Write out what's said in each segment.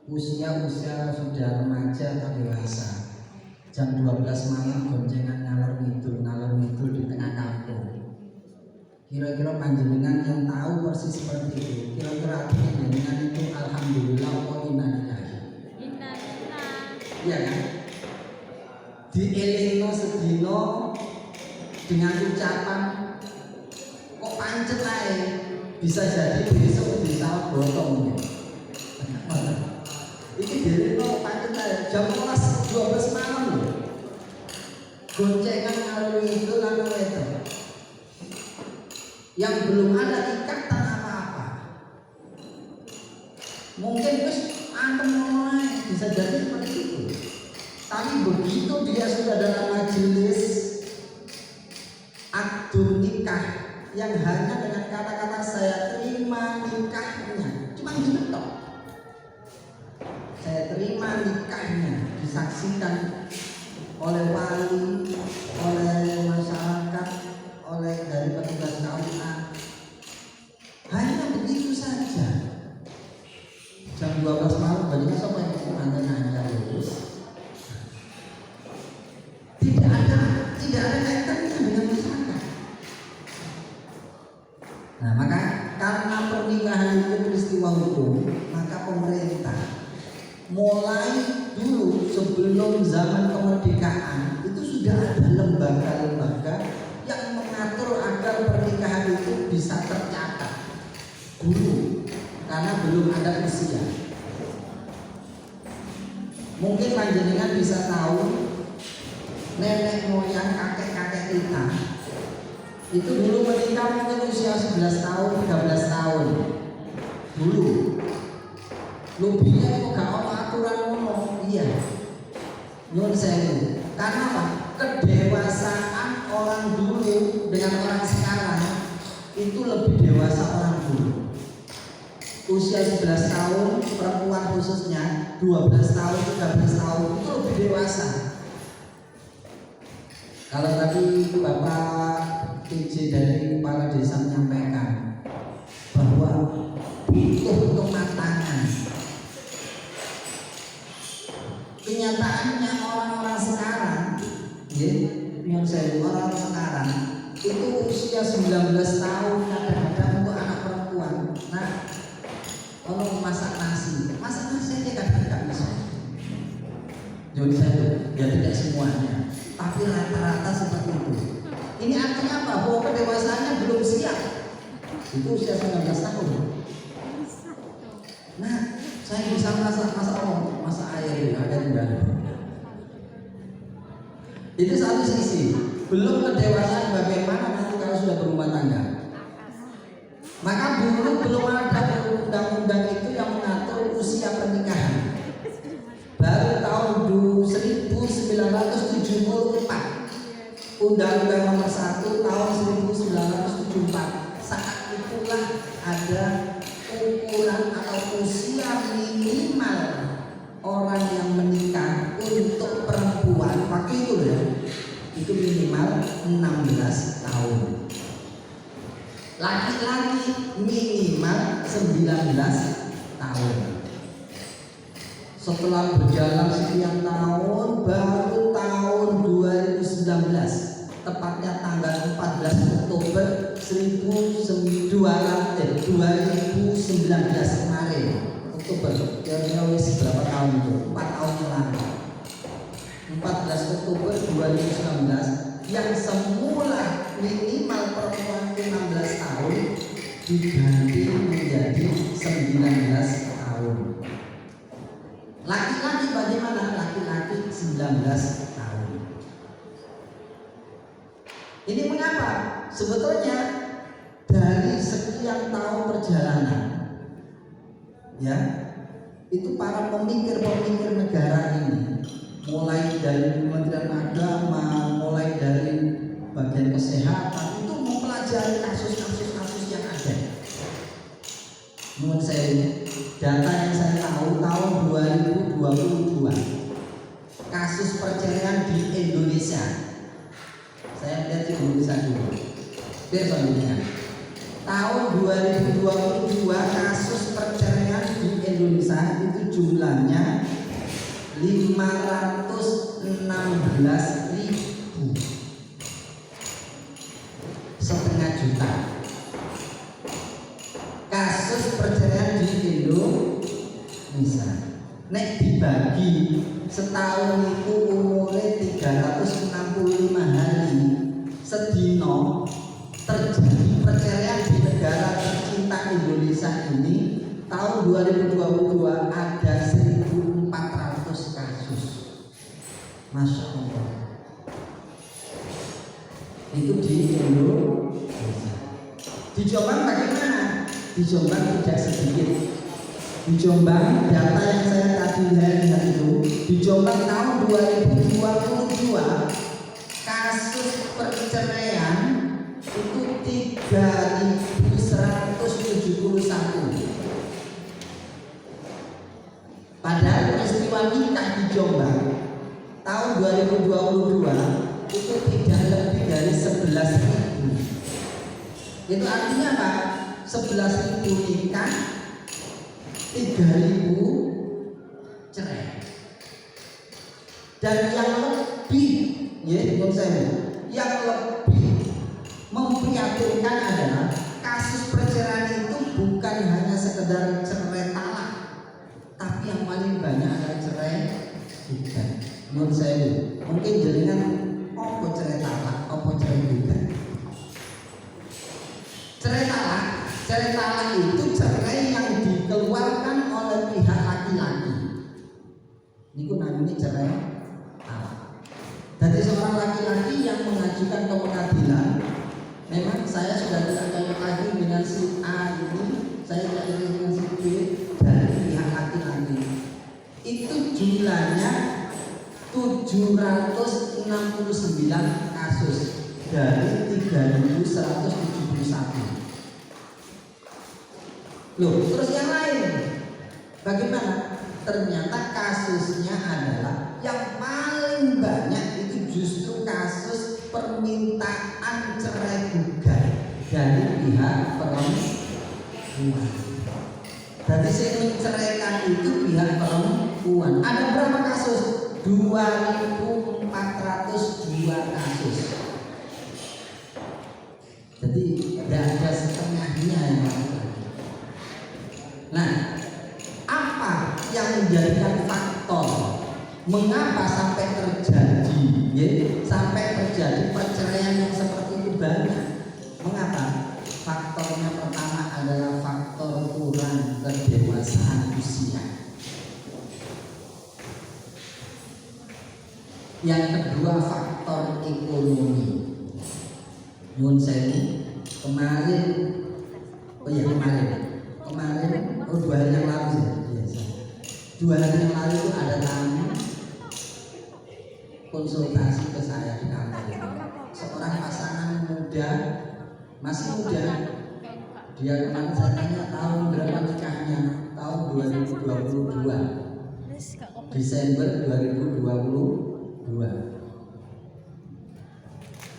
usia sudah remaja atau dewasa, jam 12 malam goncengan ngalor ngidul di tengah kampung. Kira-kira panjenengan yang tahu persis seperti itu, kira-kira artinya panjenengan itu alhamdulillah wa inna lillahi. Iya kan? Dielingno sedino dengan ucapan kok pancet ae, bisa jadi besok bisa botong. Ini dielingno pancet ae jam 12 malam loh. Goncengan ngalor ngidul lan wedok. Yang belum ada ikatan apa-apa. Mungkin wis antem bisa jadi seperti itu. Tapi begitu dia sudah dalam majelis akad nikah yang hanya dengan kata-kata saya terima nikahnya, cuma gitu toh. Saya terima nikahnya, disaksikan oleh wali, oleh masyarakat, oleh dari petugas KUA. Hanya begitu saja. Jam 12 malam banyak siapa yang nanya lulus. Tidak ada kaitannya dengan masyarakat. Nah, maka karena pernikahan itu peristiwa hukum, maka pemerintah mulai dulu sebelum zaman kemerdekaan itu sudah ada lembaga-lembaga yang mengatur agar pernikahan itu bisa tercatat dulu, karena belum ada usia. Mungkin panjenengan bisa tahu nenek moyang kakek-kakek kita itu dulu menikah mungkin usia 11 tahun, 13 tahun dulu. Lebihnya kok gak ada aturan ngomong. Iya, nyun sewu. Karena apa? Kedewasaan orang dulu dengan orang sekarang itu lebih dewasa orang dulu. Usia 11 tahun perempuan khususnya, 12 tahun, 13 tahun itu lebih dewasa. Kalau tadi Bapak PJ dari Kepala Desa menyampaikan bahwa butuh kematangan. Kenyataannya orang-orang sekarang, yang saya orang sekarang itu usia 19 tahun kadang-kadang untuk anak perempuan. Nah, kalau masak nasi aja kadang-kadang bisa. Jadi saya ya tidak semuanya, tapi rata-rata seperti itu. Ini artinya apa? Bahwa kedewasaannya belum siap. Itu usia 19 tahun. Nah, saya bisa masak air ada di dalam. Itu satu sisi. Belum kedewasaan bagaimana nanti kalau sudah berumah tangga. Maka dulu belum ada undang-undang itu yang mengatur usia pernikahan. Baru tahun 1974 Undang-Undang Nomor 1 tahun 1974. Saat itulah ada ukuran atau usia minimal orang yang menikah untuk perempuan waktu itu ya, itu minimal 16 tahun. Laki-laki minimal 19 tahun. Setelah berjalan sekian tahun, baru tahun 2019, tepatnya tanggal 14 Oktober 2019 kemarin, Oktober, kira-kira berapa tahun itu? 4 tahun yang lalu. 14 Oktober 2019 yang semula minimal perempuan 16 tahun diganti menjadi 19 tahun. Laki-laki bagaimana? Laki-laki 19 tahun. Ini mengapa? Sebetulnya dari sekian tahun perjalanan, ya, itu para pemikir-pemikir negara ini, mulai dari Kementerian Agama, mulai dari bagian kesehatan, itu mempelajari kasus-kasus yang ada. Menurut saya ini, data yang saya tahu tahun 2022 kasus perceraian di Indonesia. Saya lihat di Indonesia dulu. Biar tahun 2022 kasus perceraian di Indonesia itu jumlahnya 516.000, setengah juta. Kasus perceraian di Indonesia nek dibagi setahun itu umurnya 365 hari, sedino terjadi perceraian di negara tercinta Indonesia ini tahun 2022 ada 1.400 kasus. Masya Allah. Itu di Indonesia. Di Jombang bagaimana? Di Jombang tidak sedikit. Di Jombang data yang saya tadi lihat itu, di Jombang tahun 2022 kasus perceraian itu 3.171. Padahal peristiwa nikah di Jombang tahun 2022 itu tidak lebih dari 11.000. Itu artinya apa? 11.000 nikah, 3.000 cerai. Dan yang lebih, yang lebih memprihatinkan adalah kasus perceraian itu bukan hanya sekedar cerai talak, tapi yang paling banyak adalah cerai bukan. Menurut saya mungkin jaringan apa cerai talak, apa cerai bukan. Cerai talak itu cerai yang dikeluarkan oleh pihak laki-laki. Ini namanya cerai talak. Jadi seorang laki-laki yang mengajukan ke pengadilan, memang saya sudah tidak cocok lagi dengan si A ini, saya tidak cocok dengan si B, dari pihak laki-laki. Itu jumlahnya 769 kasus dari 3.171. Loh, terus yang lain bagaimana? Ternyata kasusnya adalah yang paling banyak itu justru kasus permintaan cerai gugat dari pihak perempuan. Jadi saya menceraikan itu pihak perempuan. Ada berapa kasus? 2.402 kasus. Jadi tidak ada setengahnya yang lakukan. Nah, apa yang menjadikan faktor mengapa sampai terjadi perceraian yang seperti itu banyak? Mengapa? Faktornya pertama adalah faktor kurang kedewasaan usia. Yang kedua faktor ekonomi. Nyun sewu kemarin, dua hari yang lalu sih, biasa. 2 hari yang lalu itu ada tamu konsultasi ke saya di kantor. Seorang pasangan muda, masih muda. Dia kemarin saya tanya tahun berapa nikahnya? Tahun 2022, Desember 2022.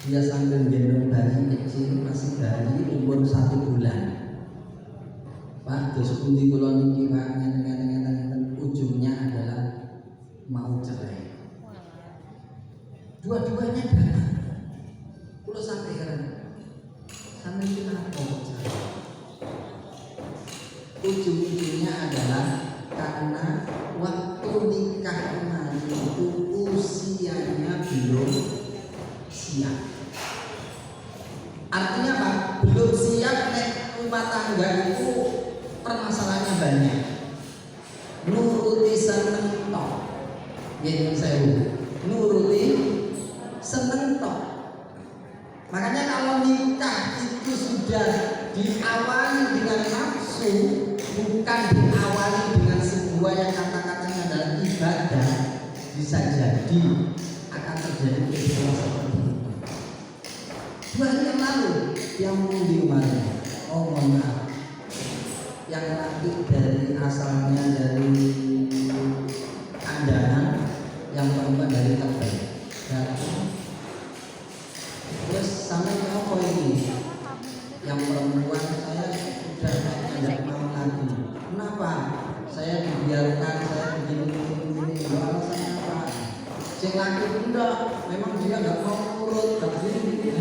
Dia sambil gendong bayi kecil, masih bayi umur 1 bulan. Pak, dos pundi kula niki Pak, ngeten ujungnya adalah mau cerai. Dua-duanya datang. Kula sampai heran. Sampai kenapa kok cerai? Ujung-ujungnya adalah karena waktu nikah kemarin itu usianya belum siap. Artinya apa? Belum siap nek rumah tangga itu permasalahannya banyak. Nuruti seneng tok. Nggih saya nuruti seneng tok. Makanya kalau nikah itu sudah diawali dengan nafsu, bukan diawali dengan sebuah yang kata-katanya adalah ibadah, bisa jadi akan terjadi peristiwa seperti itu. 2 hari yang lalu yang di kemarin, oh mohon maaf, yang laki dari asalnya dari Andanan, yang perempuan dari Tebet. Terus sampai apa ini? Yang perempuan saya sudah tidak mau lagi. Kenapa? Saya dibiarkan, Sing laki enggak, memang dia nggak mau nurut, nggak gini.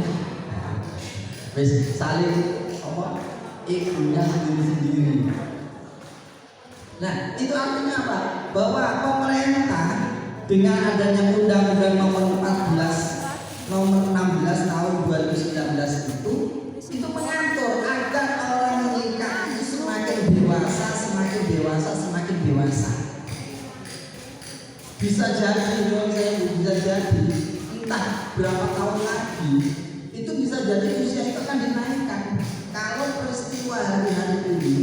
Wis saling apa? Egonya sendiri-sendiri. Nah, itu artinya apa? Bahwa pemerintah dengan adanya Undang-Undang Nomor 16 Tahun 2019 itu mengatur agar orang menikah itu semakin dewasa. Bisa jadi, bisa jadi entah berapa tahun lagi itu bisa jadi usia itu akan dinaikkan. Kalau peristiwa hari-hari ini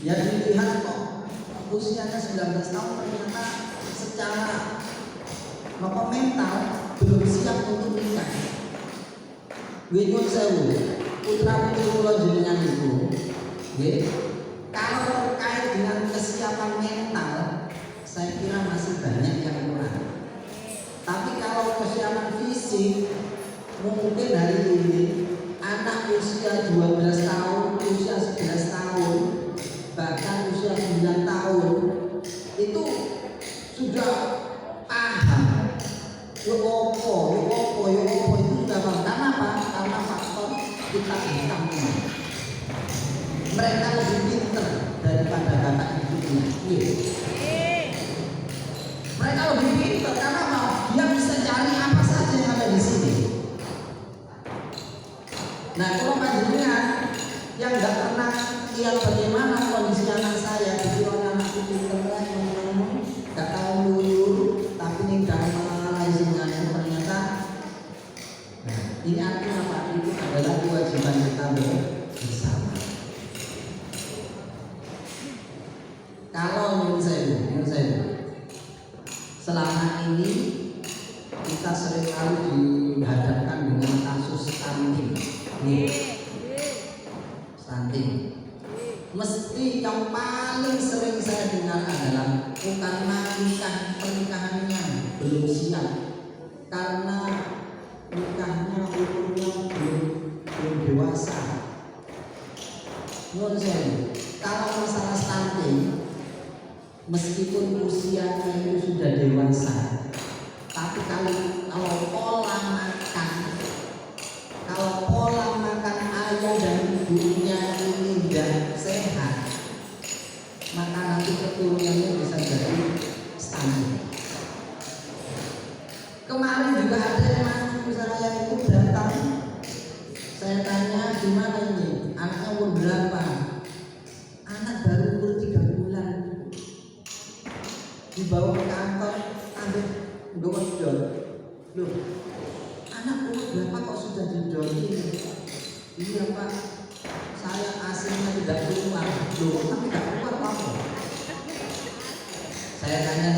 ya dilihat kok usianya 19 tahun ternyata secara mental belum siap untuk nikah. Nyuwun sewu, putra putri kula jenengan itu, nggih. Kalau terkait dengan kesiapan mental, saya kira masih banyak yang kurang. Tapi kalau kesiapan fisik, mungkin hari ini anak usia 12 tahun, usia 11 tahun, bahkan usia 9 tahun itu sudah paham. Yo opo itu sudah paham. Karena apa? Karena faktor kita hitamnya. Mereka lebih pintar daripada bapak ibunya. Mereka lebih pintar karena apa? Dia bisa cari apa saja yang ada di sini. Nah, kalau panjenengan yang nggak pernah lihat bagaimana kondisi anak saya, pikiran anakku pintar ngomong, nggak tahu luyur, tapi ini damai sebenarnya ternyata. Nah, ini artinya apa? Itu adalah kewajiban kita bersama. Kalau menurut saya, selama ini kita sering kali dihadapkan dengan kasus stunting. Stunting. Mesti yang paling sering saya dengar adalah karena pernikahannya belum siap, karena nikahnya umurnya belum dewasa. Menurut saya, kalau masalah stunting, meskipun usianya itu sudah dewasa, tapi kalau pola makan ayah dan ibunya ini tidak sehat, maka nanti keturunannya bisa jadi stunting. Kemarin juga ada yang masuk saya itu datang, saya tanya gimana ini, anaknya umur berapa? Anak baru umur 3 bulan. Dibawa ke kantor, ambil dodol. Loh, anak umur berapa kok sudah didodol? Iya Pak, saya aslinya tidak keluar. Loh, tapi tidak keluar apa? Saya tanya,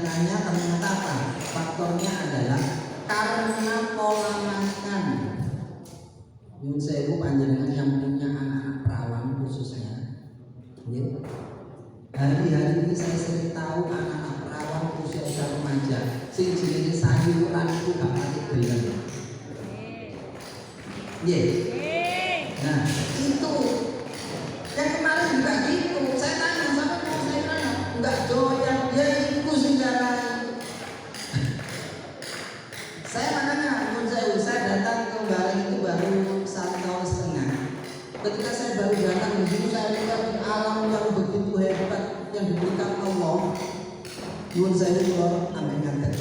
ternyata apa? Faktornya adalah karena pola makan. Nyun sewu panjenengan yang punya anak-anak perawan khususnya. Hari-hari ini saya sering tahu anak-anak perawan usia remaja, sing jenenge sayuran itu gak pakai gelang. Nah, itu yang kemarin juga gitu. Saya tanya sama saya tanya, enggak doyan dia itu saudara. Saya makanya saya datang ke bareng itu baru 1 tahun setengah. Ketika saya baru datang di situ, saya lihat alam yang begitu hebat yang diberikan Allah. Nyuwun saya keluar amin ngaten.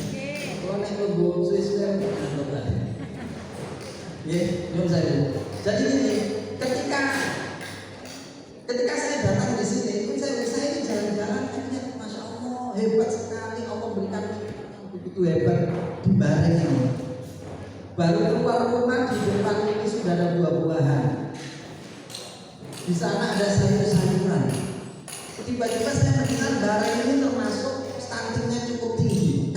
Kalau nek mlebu Swiss-Ler nyuwun saya. Jadi ini ketika saya datang di sini, itu saya ini jalan-jalan lihat, masya Allah hebat sekali Allah berikan begitu hebat di bareng ini. Baru keluar rumah di depan ini sudah ada buah-buahan. Di sana ada sayur-sayuran. Tiba-tiba saya mendengar barang ini termasuk stuntingnya cukup tinggi.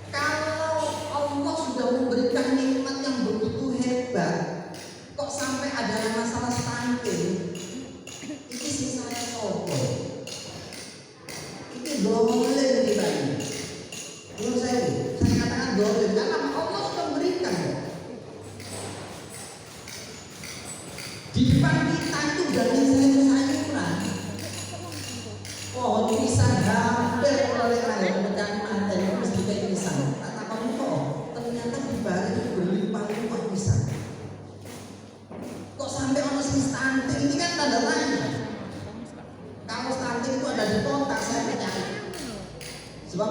Kalau Allah sudah memberikan nikmat yang begitu hebat, kok sampai ada masalah stunting? Ini sisanya sopo. Ini boleh kita ini. Menurut saya katakan boleh karena Allah sudah memberikan. Di depan kita itu dari sayur-sayuran, pohon pisang hampir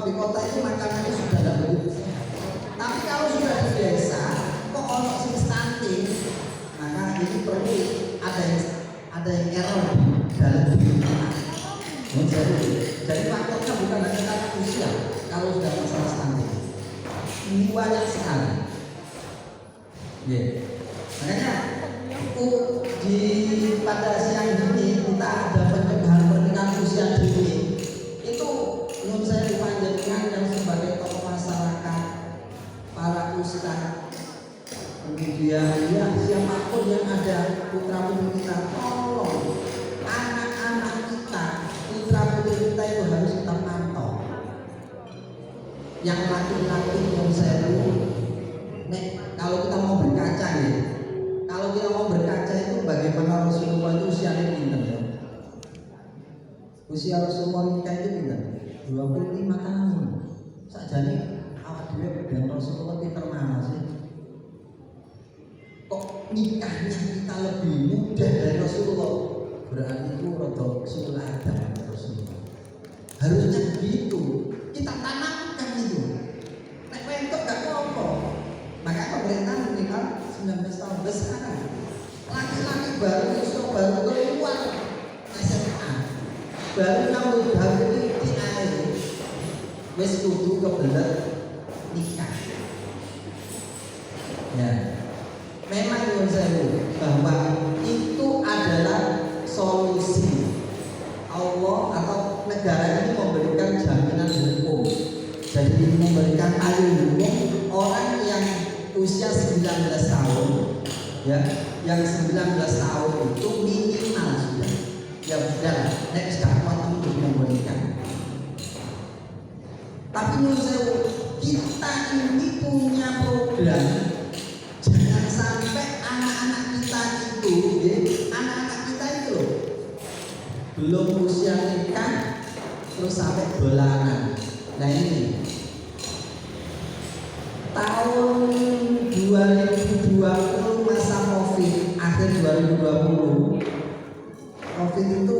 di kota itu makanannya sudah tidak begitu sehat. Tapi kalau sudah di desa, kok ono sing stunting, maka ini perlu ada yang error dalam diri kita. Jadi faktornya bukan hanya karena usia. Kalau sudah masalah stunting, ini banyak sekali. Makanya pada siang ini kita ada pencegahan pernikahan usia dini. Itu menurut saya dipanjatkan yang sebagai tokoh masyarakat, para ustaz, kemudian ya siapapun yang ada putra putri kita, tolong anak-anak kita, putra putri kita itu harus kita pantau. Yang laki-laki yang saya kalau kita mau berkaca ya, kalau kita mau berkaca itu bagaimana Rasulullah itu usianya pinter ya. Usia Rasulullah nikah itu pinter 25 tahun. Sakjane awak dhewe dan Rasulullah pinter mana sih? Kok nikahnya kita lebih muda dari Rasulullah? Berarti itu rada sulh adam Rasulullah. Harusnya begitu. Kita tanamkan itu. Nek wentok gak apa-apa. Maka pemerintah minimal 19 tahun sekarang. Laki-laki baru keluar SMA, baru nambah baru di air, wes kudu kebelet nikah. Ya, memang menurut saya bahwa itu adalah solusi. Allah atau negara ini memberikan jaminan hukum. Jadi memberikan payung hukum orang yang usia 19 tahun, ya, yang 19 tahun itu minimal sudah, ya sudah, next kuat untuk memberikan. Tapi menurut saya kita ini punya program, jangan sampai anak-anak kita itu, ya, anak-anak kita itu loh, belum usia nikah terus sampai bulanan. Nah ini tahun 2020 masa Covid, akhir 2020 Covid itu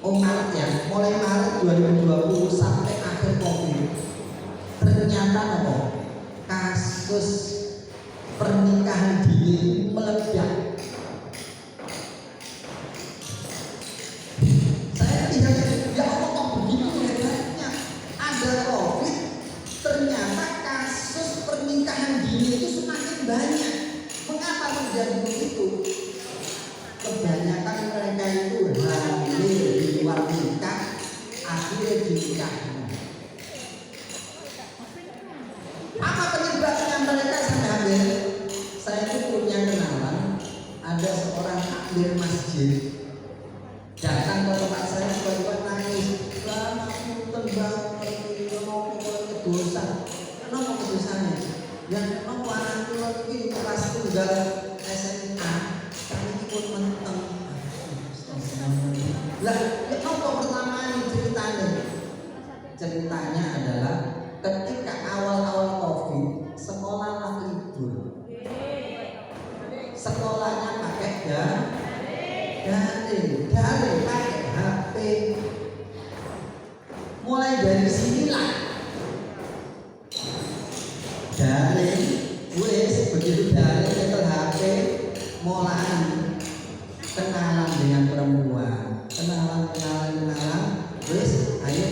Maret ya, mulai Maret 2020 sampai akhir Covid, ternyata apa? Kasus pernikahan dini meledak. Saya tidak ya Allah kok begitu hebatnya, ada Covid ternyata kasus pernikahan dini itu semakin banyak. Mengapa terjadi begitu? Kebanyakan mereka itu hamil di luar nikah, akhirnya dinikah. Apa penyebabnya mereka sampai hamil? Saya itu punya kenalan, ada seorang takmir masjid datang ke tempat saya, tiba-tiba nangis, aku tembak dosa. Kenapa dosanya? Yang kenapa anakku lagi kelas tunggal SMA, kami ikut menteng. Lah, apa pertama ini ceritanya? Ceritanya adalah ketika awal-awal Covid, sekolah libur. Sekolahnya pakai daring pakai HP. Mulai dari sinilah daring, wes begitu daring nyetel HP, mulai kenalan dengan perempuan, kenalan, wes ayo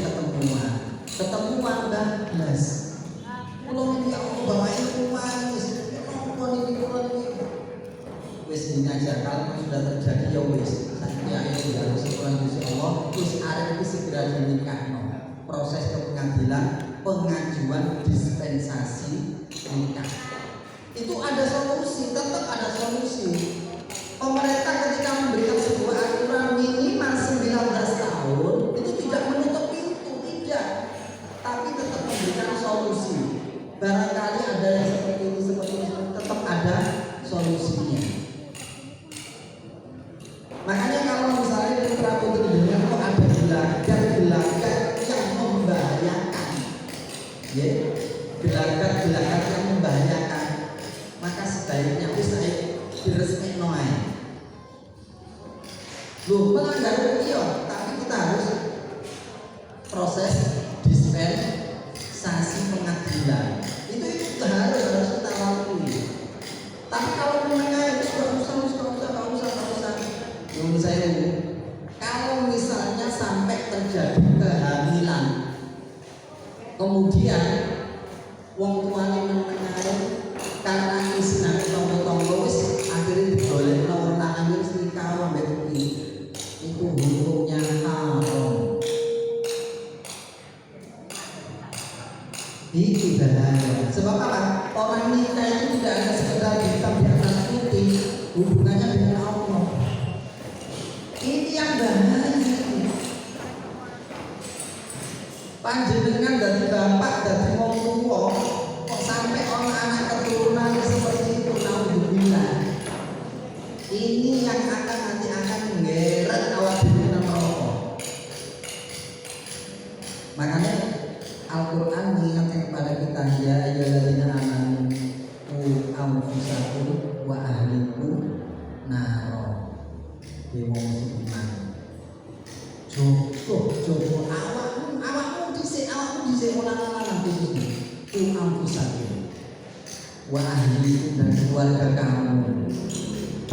ketemuan dan belas. Pulau ini aku bawain kuman, wes ini aja kalau sudah terjadi ya wes, ya harus sekolah Gusti Allah, terus arep itu segera dinikah. Proses kepengadilan, pengajuan dispensasi nikah itu ada solusi, tetap ada solusi. Pemerintah ketika memberikan sebuah aturan minimal 19 tahun itu tidak menutup pintu, tidak, tapi tetap memberikan solusi. Barangkali ada yang seperti ini, tetap ada solusinya. Makanya kalau misalnya putra putri dunia kok ada gelagat yang membahayakan, ya, gelagat yang membahayakan, maka sebaiknya bisa diresmikan noai. Loh, melanggar iya, tapi kita harus proses pengadilan. Itu harus kita lalui. Tapi kalau menengah itu nggak usah. Menurut saya, kalau misalnya sampai terjadi kehamilan, kemudian wong tuane menengah karena isina tonggo-tonggo wis akhirnya digolek lawan lanang wis nikah ambek iki. Itu hukumnya haram. Itu bahaya. Sebab apa? Orang nikah itu tidak hanya sekedar hitam di atas putih, hubungannya dengan Allah. Ini yang bahaya. Panjenengan dari bapak dari wong tua kok sampai orang anak keturunan seperti itu, naudzubillah. Ini yang nanti akan menggeret awak diri neraka. Makanya Al-Quran mengingatkan kepada kita, ya ayyuhalladzina amanu qu anfusakum wa ahlikum naro. Dewa musliman. Jogo awakmu dhisik ulang-ulang khususnya. Qu anfusakum wa ahlikum dan keluarga kamu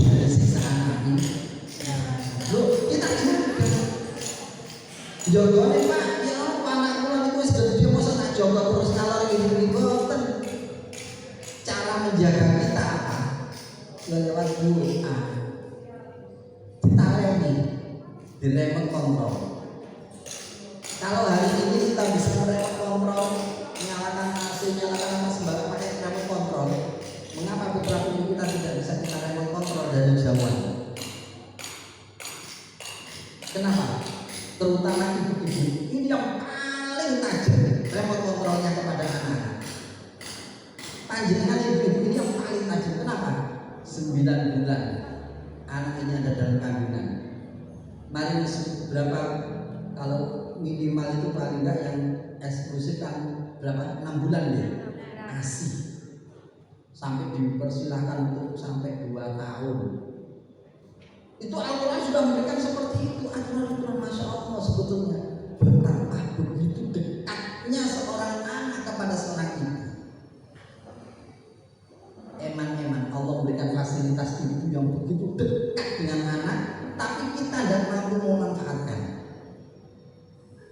dari siksaan api. Loh, kita jogone Pak, ya anak kula niku wis gede mosok tak jaga terus kalau ini boten. Cara menjaga kita apa? Ya lewat doa. Ditareni, diremot kontrol. Kalau hari ini kita bisa meremot kontrol, menyalakan AC, menyalakan apa sembarang pakai remot kontrol, mengapa putra putri kita tidak bisa kita remot kontrol dari jauhan? Kenapa? Terutama ibu-ibu ini yang paling tajam remote kontrolnya kepada anak. Panjenengan ibu-ibu ini yang paling tajam. Kenapa? 9 bulan anak ini ada dalam kandungan. Mari berapa? Kalau minimal itu paling enggak yang eksklusif kan berapa? 6 bulan ya. ASI sampai dipersilahkan untuk sampai 2 tahun. Itu Al-Quran sudah memberikan seperti itu. Aturan-aturan Masya Allah sebetulnya. Betapa begitu dekatnya seorang anak kepada seorang ibu. Eman-eman Allah memberikan fasilitas ibu yang begitu dekat dengan anak, tapi kita tidak mampu memanfaatkan.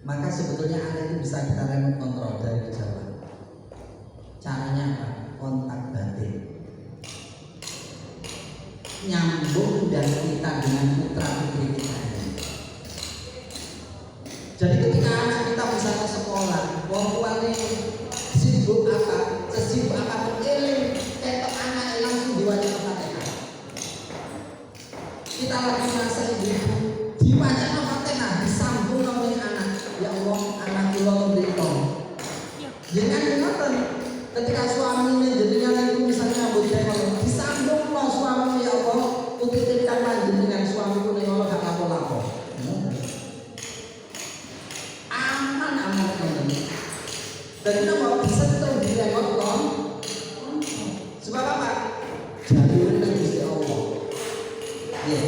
Maka sebetulnya anak itu bisa kita remote control dari kejauhan. Caranya apa? Kontak batin. Nyambung dan kita dengan putra putri kita. Jadi ketika anak kita misalnya sekolah, wong tuane sibuk apa, sesibuk apapun eling, ketok anak langsung diwaca Fatihah. Kita lagi masa ibu diwaca Fatihah, disambung oleh anak. Ya Allah, anak kula mriko. Jangan ngoten. Ketika suaminya jadinya itu misalnya bojone disambung lo suami, ya Allah, kutitipkan panjenengan suamiku ning Allah gak lapo-lapo. Aman. Dan kita mau bisa terus diremot kon. Sebab apa? Jalur Gusti Allah. Ya.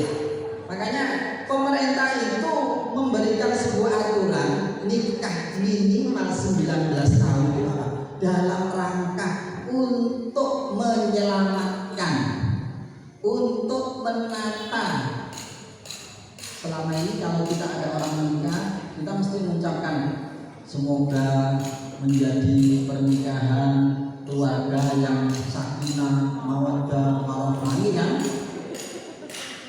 Makanya pemerintah itu memberikan sebuah aturan nikah minimal 19 tahun itu apa? Dalam rangka untuk menyelamatkan, untuk menata. Selama ini kalau kita ada orang menikah, kita mesti mengucapkan semoga menjadi pernikahan keluarga yang sakinah, mawaddah, warahmah, kan?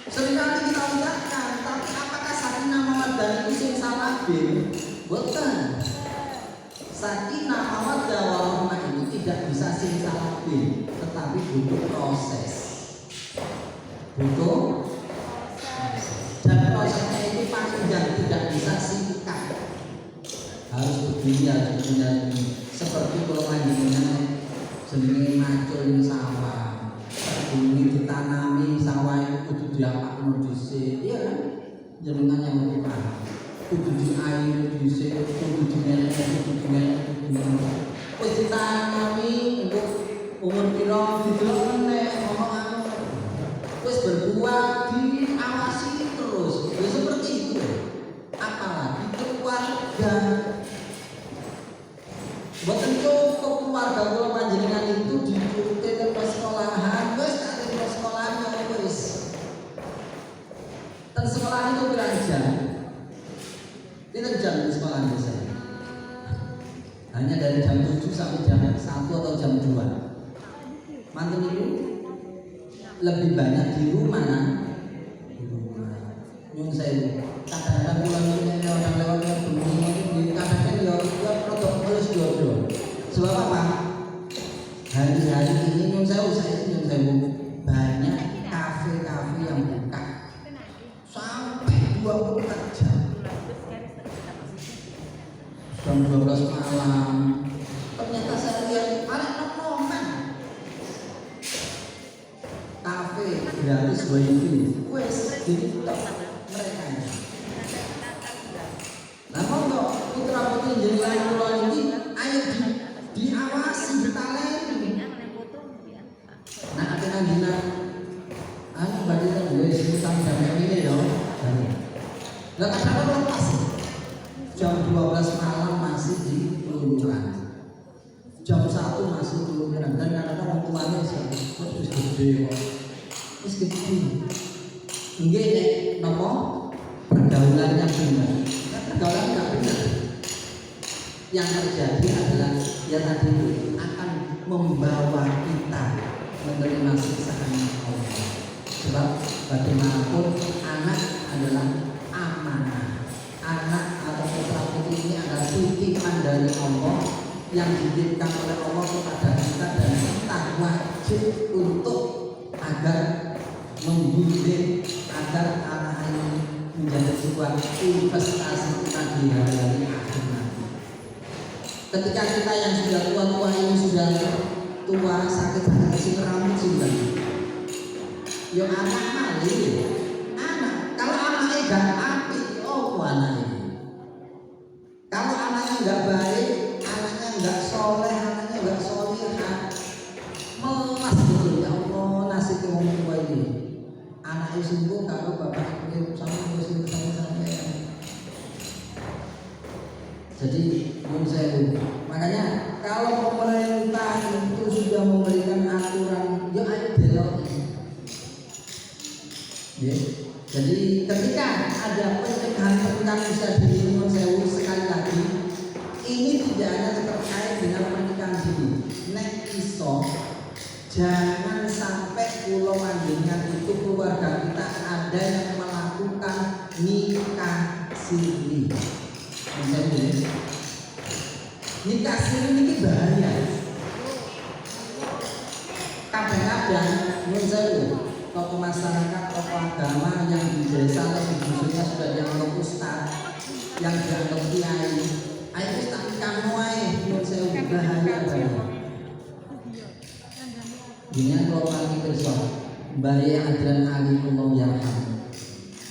Seringkali kita ucapkan, tapi apakah sakinah mawaddah itu sing salah bin? Bukan. Sakinah mawaddah warahmah ini tidak bisa sing salah bin, tetapi butuh proses. Butuh dan prosesnya ini panjang, tidak bisa singkat. Harus begini, seperti kalau panjenengan jenenge macul sawah. Bumi ditanami sawah itu kudu diapakno dhisik, iya kan? Jenengan yang lebih paham. Kudu diairi dhisik, kudu dimenek. Wis ditanami untuk umur pira didelok meneh ngomong wis berbuah diawasi terus. Ya seperti itu. Apalagi keluarga. Boten cukup hanya dari jam 7 sampai jam 1 atau jam 2. Manten itu lebih banyak di rumah nah. Di rumah. Nyung saya kadang-kadang pulang ini orang lewat begini, kadang-kadang ya produk mulus dua-dua. Sebab apa? Hari-hari ini nyung saya banyak kafe-kafe yang buka sampai 24 jam. Jam 12 malam. Ternyata saya lihat anak nongkrong kafe gratis wifi, wes jadi mereka. Nah, kalau putra putri jadi lain pulau ini, ayo diawasi, ditaleni. Nah, akhirnya gina, bagi kita gue sebutan jam ini ya. Nah, kadang-kadang lepas. Jam 12 malam masih di peluncuran, jam 1 masih peluncuran, dan kadang-kadang orang tuanya terus gede kok, terus gede. Enggak deh, nopo pergaulannya benar, pergaulan nggak benar. Yang terjadi adalah ya tadi akan membawa kita menerima siksaan Allah. Sebab bagaimanapun anak adalah amanah. Anak atau putra putri ini adalah titipan dari Allah yang dititipkan oleh Allah kepada kita, dan kita wajib untuk agar membimbing agar anak ini menjadi sebuah investasi kita di hari-hari akhir nanti. Ketika kita yang sudah tua-tua ini sudah tua, sakit-sakit sing rambut sudah, yo anak malih, anak kalau anaknya gak apik, oh anak ini. Kalau anaknya nggak baik, anaknya nggak soleh, anaknya nggak solihah, melas betul ya Allah nasib orang tua ini. Anaknya sembuh kalau bapak itu sama sampai. Jadi menurut saya, makanya kalau pemerintah itu sudah memberikan aturan, ya ayo belok. Ya. Jadi ketika ada pernikahan bisa dini, saya sekali lagi, ini tidak hanya terkait dengan pernikahan dini. Nek iso, jangan sampai pulau Mandingan itu keluarga kita ada yang melakukan nikah siri. Nikah siri ini bahaya. Kadang-kadang menurut tokoh masyarakat, tokoh agama yang di desa atau di dusunnya sudah dianggap ustaz, yang dianggap kiai, ayo kita nikah muai, menurut saya bahaya banget. Ini kalau kami bersama, Bayi Adrian Ali Umum Yarham,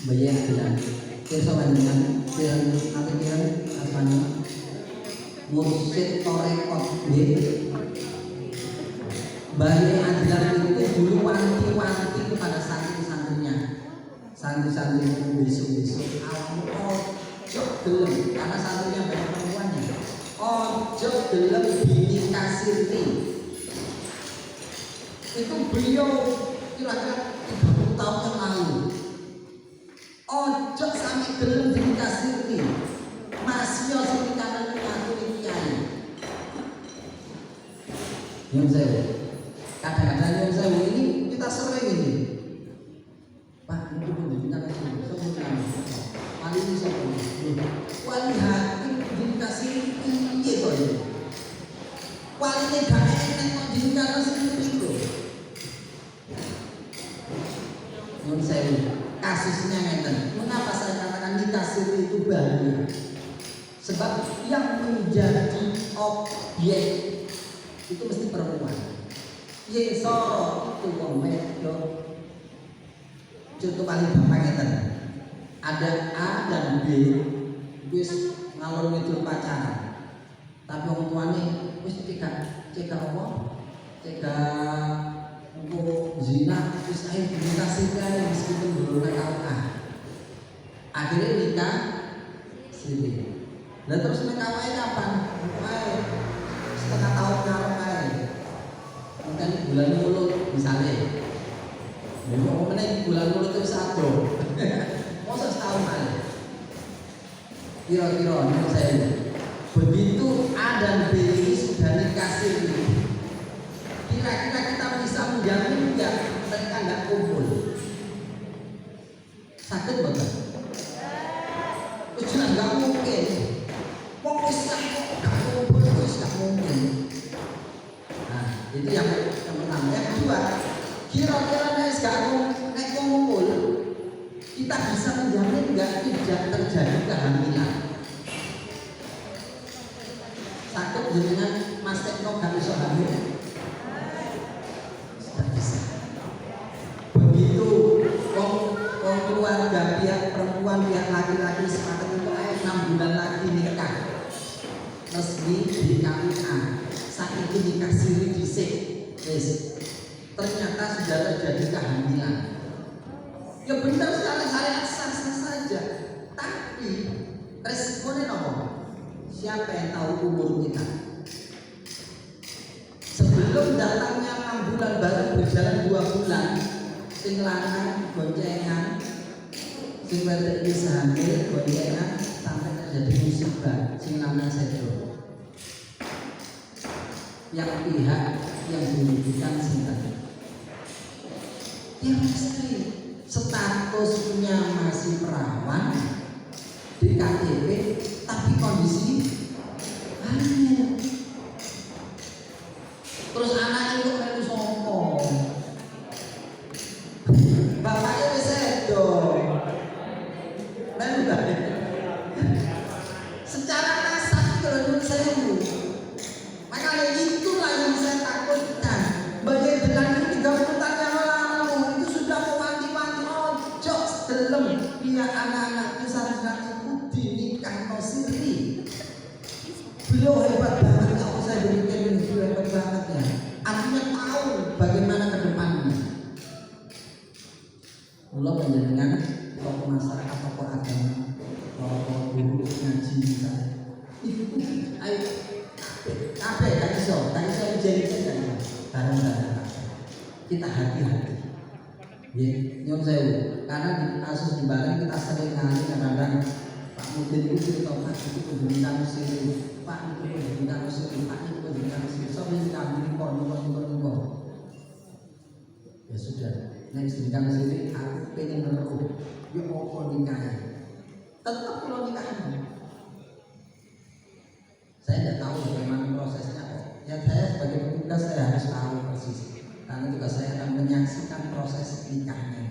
Bayi Adrian, bersama dengan nanti kira asmanya Mursyid Torekot B. Bayi Adrian itu dulu wanti-wanti kepada santri-santri itu besok-besok awam ojo gelem, karena santrinya banyak perempuannya, ojo gelem dinikah siri. Itu beliau kira-kira 30 tahun yang lalu. Ojo sampai gelem dinikah siri, masih sing kanan aku kiai. Yang saya kadang-kadang yang saya ini kita sering ini. Pak, itu pendidikan itu semuanya. Paling ini semuanya. Wali hati dikasih ini toh ya. Wali ini gak enak kok dikasih itu. Menurut saya kasusnya ngeten. Mengapa saya katakan dikasih itu bahaya? Sebab yang menjadi objek itu mesti perempuan. Yang sorot itu wong wedok. Contoh paling gampang ngeten. Ada A dan B wis ngalor ngidul pacaran. Tapi wong tuane wis cegah apa? Cegah engko zina wis ae dikasih kae meskipun belum KUA. Akhirnya nikah siri. Lah terus nek KUA kapan? Ae setengah tahun ngarep ae. Mungkin bulan mulut misalnya. Mau meneh bulan mulut itu satu, mau setahun aja. Kira-kira menurut saya Begitu A dan B ini sudah dikasih, kira-kira kita bisa menjamin nggak mereka nggak kumpul? Sakit banget. Itu nggak mungkin. Fokuskan kok nggak kumpul, terus nggak mungkin. Nah, itu yang pertama. Yang kedua, kira-kira nek kumpul, kita bisa menjamin nggak tidak terjadi kehamilan? Takut dengan Mas Tekno gak bisa hamil? Tidak bisa. Begitu keluarga pihak perempuan pihak laki-laki sepakat untuk 6 bulan lagi nikah, resmi di KUA. Saat itu dikasih disik, ternyata sudah terjadi kehamilan. Ya benar, secara syariat sah-sah saja, tapi responnya apa? Siapa yang tahu umur kita? Sebelum datangnya 6 bulan baru berjalan 2 bulan, sing lanang goncengan, sing wedok bisa hamil goncengan sampai terjadi musibah, sing lanang sedo. Yang pihak yang dirugikan sinten? Yang istri, statusnya masih perawan di KTP, tapi kondisi hamil. Terus anak itu melu sopo? Bapaknya wis sedo. Melu gak? Secara nasab kalau nyuwun sewu. Makanya itulah yang saya takutkan. Bagaimana 30 tahun yang lalu itu sudah mewanti-wanti ojo delem pihak anak-anak itu seharusnya ikuti nikah siri. Beliau hebat banget, kalau saya berikan beliau hebat banget ya. Artinya tahu bagaimana ke depannya. Allah menjadikan tokoh masyarakat, tokoh agama, tokoh guru ngaji misalnya. Ayo, kafe tak iso jadi bareng-bareng. Kita hati-hati. Ya, nyom sewu. Karena di kasus di Bali kita sering kali kadang-kadang Pak Mudin itu cerita Pak itu bintang sini, Pak itu bintang sini, Pak itu bintang sini. Soalnya kami impor. Ya sudah, next bintang sini aku pengen meneruh. Ya mau nikahin, tetap kalau nikahin. Saya tidak tahu bagaimana prosesnya kok. Ya saya sebagai petugas saya harus tahu persis. Karena juga saya akan menyaksikan proses nikahnya.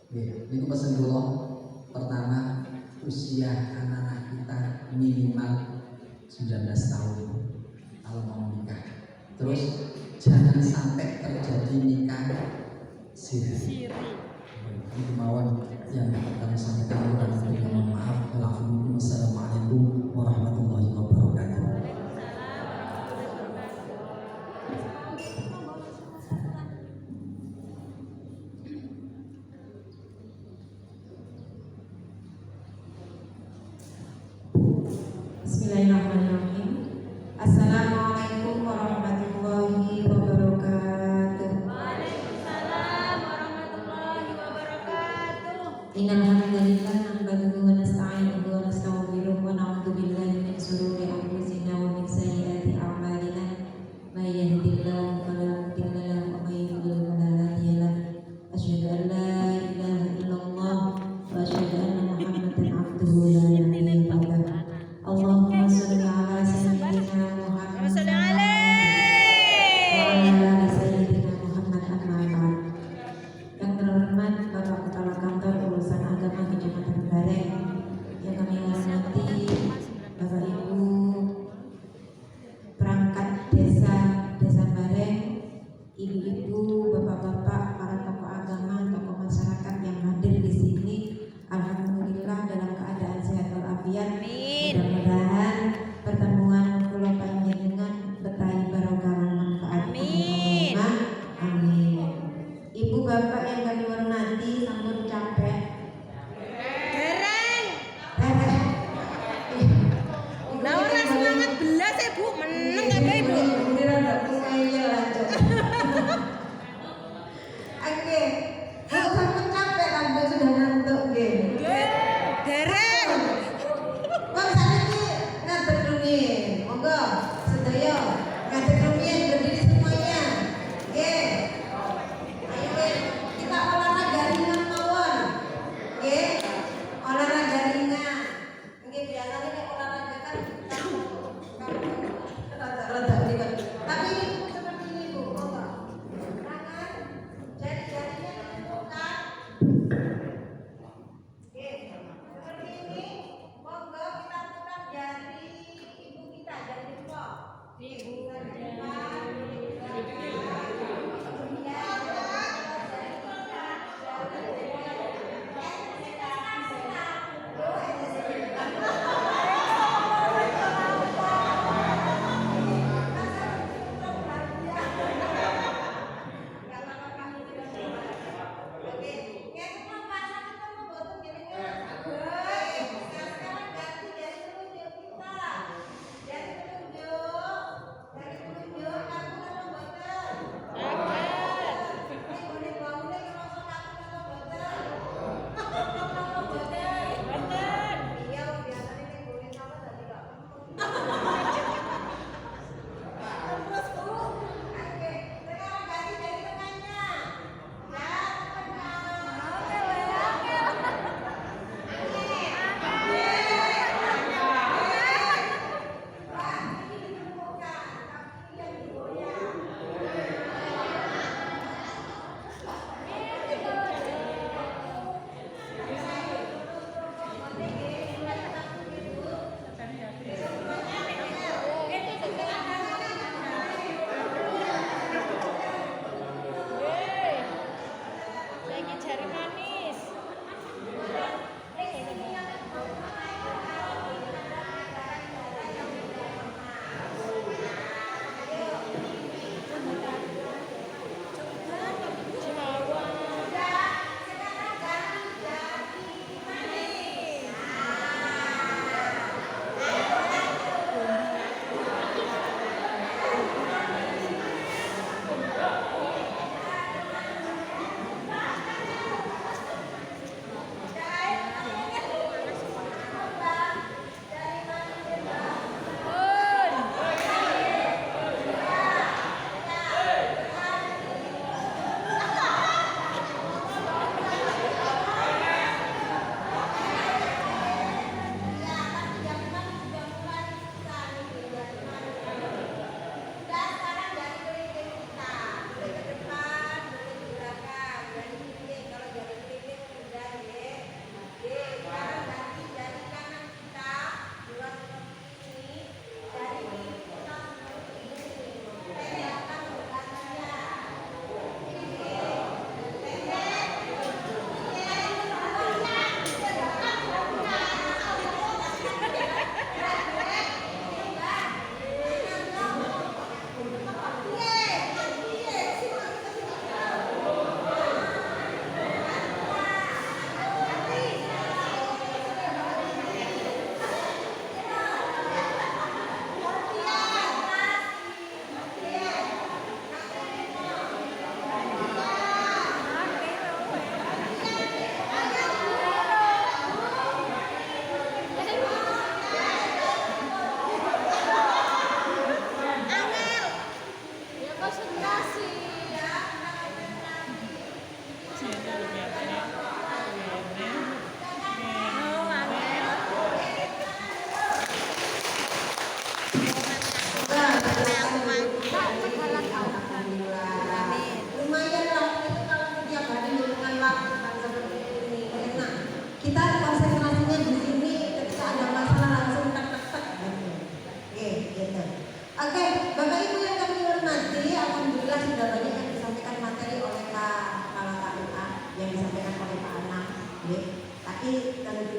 Ya, ini pesan dulu. Pertama, usia anak-anak kita minimal 19 tahun kalau mau nikah. Terus jangan sampai terjadi nikah siri. Ini mawon yang kami sampaikan, dan mohon maaf. Wassalamualaikum warahmatullahi wabarakatuh. Bismillahirrahmanirrahim. Assalamualaikum warahmatullahi wabarakatuh. Waalaikumsalam warahmatullahi wabarakatuh. Innal hamdalillah nahmaduhu wa nasta'inuhu wa nastaghfiruh wa na'udzu billahi min shururi anfusina wa min sayyiati a'malina. May yahdihillahu fala mudilla lahu wa may yudlil fala hadiya lahu. Asyhadu an la ilaha illallah wa asyhadu anna Muhammadan abduhu wa rasuluh. Allahumma shalli ala sayyidina Muhammad wa ala ali sayyidina Muhammad amma ba'd. Yang terhormat Bapak Kepala Kantor Urusan Agama Kecamatan Bareng,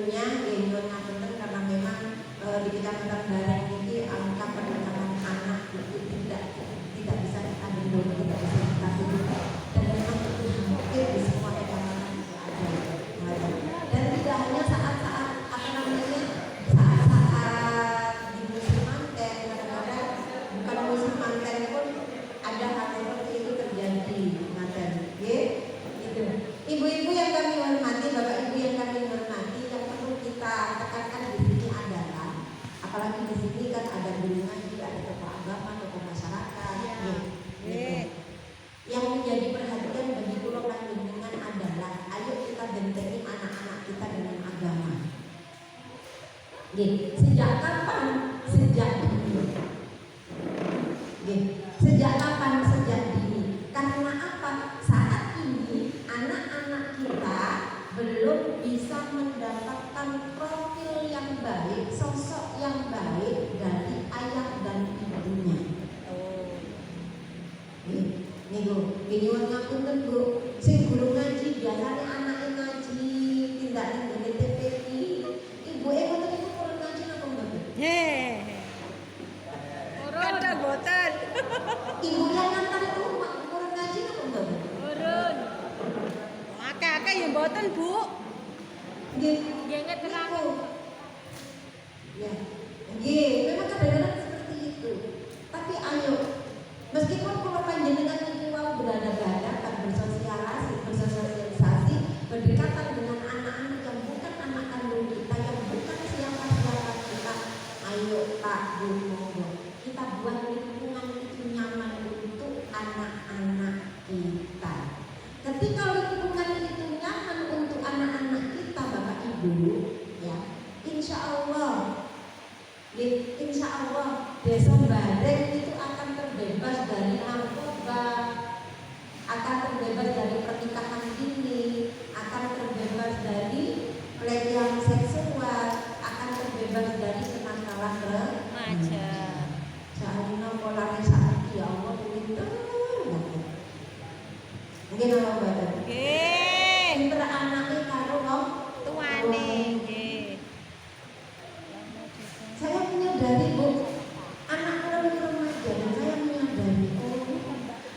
ibu-ibunya nyuwun ngapunten karena memang di Kecamatan Bareng ini angka pernikahan anak itu tidak bisa kita bendung, tidak bisa kita bendung, dan memang itu hampir di semua kecamatan itu ada. Dan tidak hanya saat-saat saat-saat di musim manten, kadang-kadang bukan musim manten pun ada hal seperti itu terjadi manten. Itu. Ibu-ibu yang kami hormati, bapak ibu yang kami hormati, yang perlu kita tekankan di sini adalah, apalagi di sini kan ada guru ngaji, ada tokoh agama, tokoh masyarakat, gitu. Yang menjadi perhatian bagi pulau panjenengan adalah, ayo kita bentengi anak-anak kita dengan agama. Sejak kapan? Sejak dini. Sejak kapan? Sejak dini. Karena apa? Saat ini anak-anak kita belum bisa mendapatkan profil yang baik, sosok yang baik dari ayah dan ibunya. Nih Bu, nyuwun ngapunten Bu, sing guru ngaji biasanya anaknya ngaji, tindak lanjut TPI. Ibu ngoten niku kurang ngaji napa mboten? Urun boten. Ibu yang ngantar itu kurang ngaji napa mboten? Urun. Akeh-akeh ya boten, Bu. Nggih. Nggih ngeteraken. Ya. Nggih, memang kadang-kadang seperti itu. Tapi ayo, meskipun kalau panjenengan ini mau berada-ada, bersosialisasi, berdekatan dengan anak-anak yang bukan anak kandung kita, yang bukan siapa-siapa kita, ayo Pak Bu, monggo kita buat lingkungan itu nyaman untuk anak-anak kita. Ketika lingkungan itu nyaman untuk anak-anak kita, Bapak Ibu, ya, insya Allah Desa Bareng itu akan terbebas dari narkoba, akan terbebas dari pernikahan dini, akan terbebas dari pelecehan seksual, akan terbebas dari kenakalan remaja. Soalnya polarisasi ya Allah pinter banget. Mungkin Allah badan. Pinter anaknya karo wong tuane. Saya menyadari Bu, anak remaja, dan saya menyadari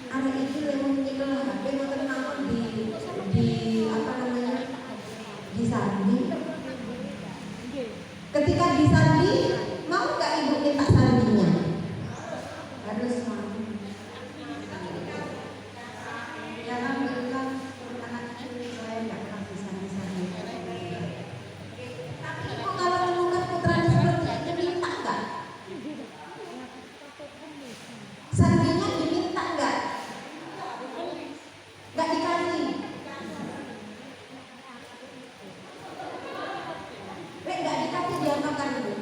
anak itu yang nyekel HP ngoten mawon di apa namanya, disandi. Ketika disandi, mau nggak ibu minta sandinya? Harus mau. Ya alhamdulillah anak itu saya nggak pernah disandi-sandi. Tapi ibu kalau menemukan putranya seperti ini minta nggak? Sandinya diminta nggak? Nggak dikasih. Nggak dikasih dia makan Bu.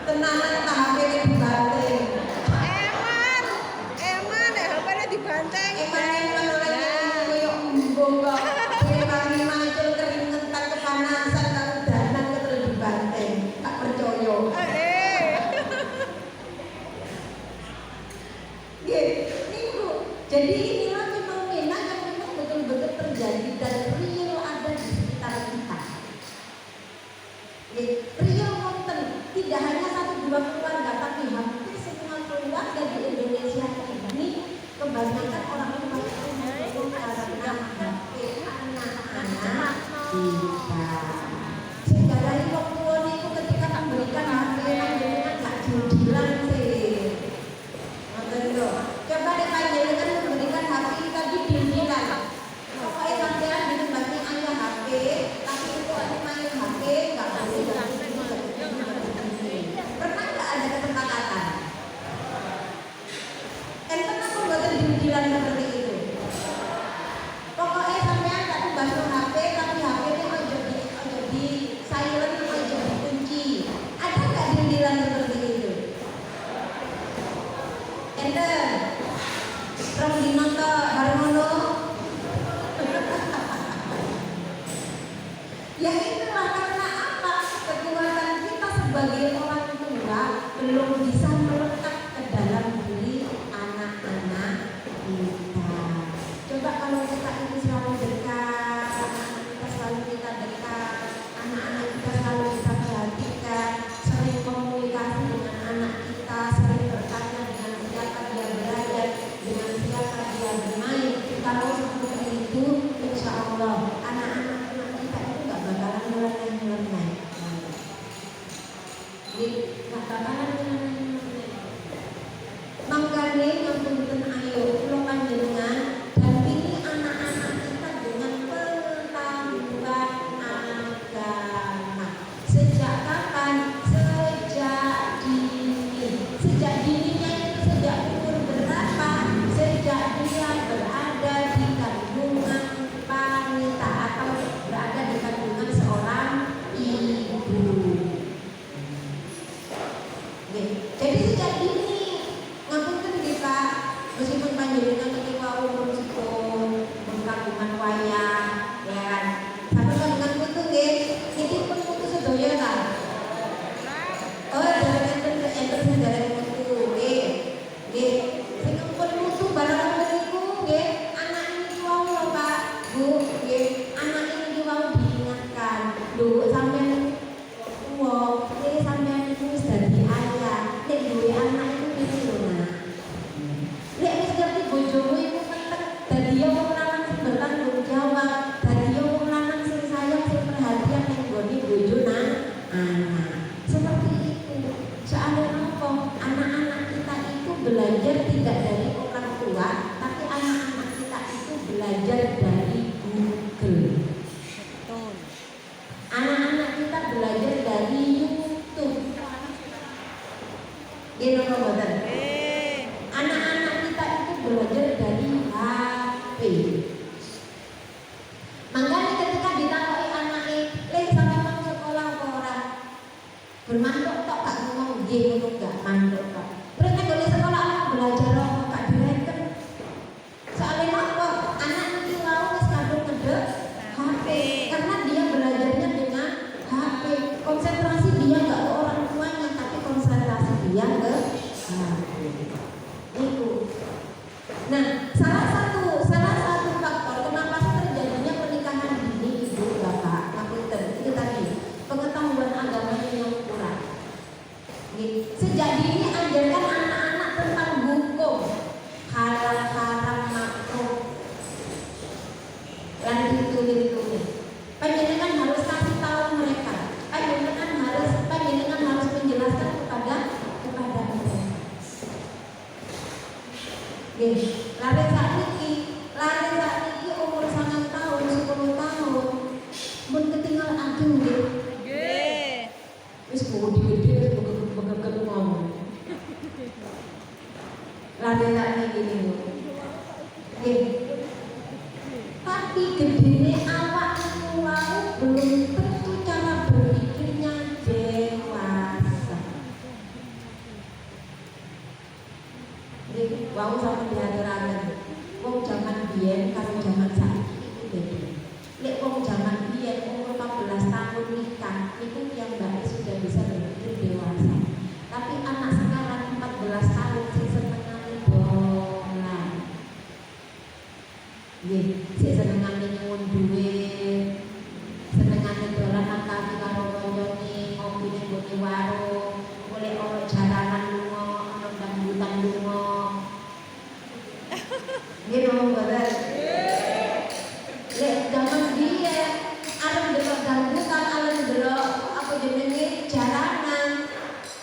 Tenanan tak HP dibanting. Eman HP-ne dibanteng. Eman koyo embung kok. Kali macul keringetan kepanasan kaudanan terus dibanting. Tak percaya. Nggih, niku. Jadi inilah fenomena yang memang betul-betul terjadi dan real ada di sekitar kita. Real wonten, tidak hanya 1-2 keluarga, tapi hampir semua keluarga di Indonesia ini kebanyakan orang tua itu mendukung karena HP anak-anak kita. Sehingga dari waktu itu ketika memberikan HP panjenengan gak judilan sih. Ngoten lho. Coba deh panjenengan memberikan HP tadi dindilan. Pokoknya sampean ditembaki ayah HP, tapi itu ada main HP gak boleh. Pernah nggak ada kesepakatan? Enten aku nggak dindilan seperti itu. Pokoknya sampean tak basuh HP, tapi HP-nya ojo di silent, ojo dikunci. Ada nggak dindilan seperti itu? Enten. Rong dino tok bareng ngono. Ya itulah karena apa? Kekuatan kita sebagai orang tua belum bisa melekat ke dalam diri dia berada di kandungan wanita atau berada di kandungan seorang ibu. Oke. Jadi sejak dini ngapunten nggih Pak, meskipun panjenengan ketika umur pun kandungan wayah ya kan. Sampai panjenengan putu nggih, niki pun putu sedaya ta. Oh, enten sedherek putu nggih. Nggih. Sing pun putu barang niku nggih, anak ini wau lho Pak, Bu, nggih. Anak ini wau diingatkan. Lho, sampeyan wong, nggih sampeyan iku wis dadi ayah. Nek duwe anak iku piye lho, Nak? Nek wis ngerti bojomu iku penting dadi yo wong lanang sing bertanggung jawab, dadi yo wong lanang sing sayang, sing perhatian ning nggone bojo nang anak. Seperti itu. Soalnya apa? Anak-anak kita itu belajar tidak dari orang tua, tapi anak-anak kita itu belajar dari Google. Betul. Anak-anak kita belajar dari YouTube. Gitu mboten? Anak-anak kita itu belajar dari HP. Makanya ketika ditakoki anake, "Lek sampe mau sekolah apa ora?" Bermantuk tok gak ngomong nggih ngono gak mantuk tok. Terus nek golek sekolah anak belajar apa gak direken. Soalnya apa? Anak iki mau wis kadung ngedek HP karena dia belajarnya dengan HP. Konsentrasi dia gak ke orang tuanya tapi konsentrasi dia ke HP. Itu. Nah, salah satu faktor kenapa sih terjadinya pernikahan dini ibu bapak, ngapunten, itu tadi pengetahuan agamanya yang kurang. Sejak dini ajarkan anak-anak tentang hukum halal haram makruh. Dan itu. Panjenengan harus kasih tahu mereka. Panjenengan harus menjelaskan kepada mereka. Lari saat ini umur 9 tahun, 10 tahun, mun ketinggal ageng nggih. Nggih. Wis bodi gede begel ngomong. Lari saat ini nggih. Tapi gedene awak niku wau belum tentu cara berpikirnya dewasa. Jadi wau sampe diaturaken. Wong jaman biyen karo jaman saiki iku beda. Lek wong jaman biyen umur 14 tahun nikah, itu yang mbak sudah bisa berpikir dewasa. Tapi anak sekarang 14 tahun sing senengane dolan. Nggih, sik senengane nyuwun dhuwit, senengane dolan karo kancane, ngopi ning gone warung, golek ono jaranan lunga, ono dangdutan lunga. Nggih dong, Bapak. Lek zaman dia arep delok dangdutan, arep delok apa jenenge jaranan.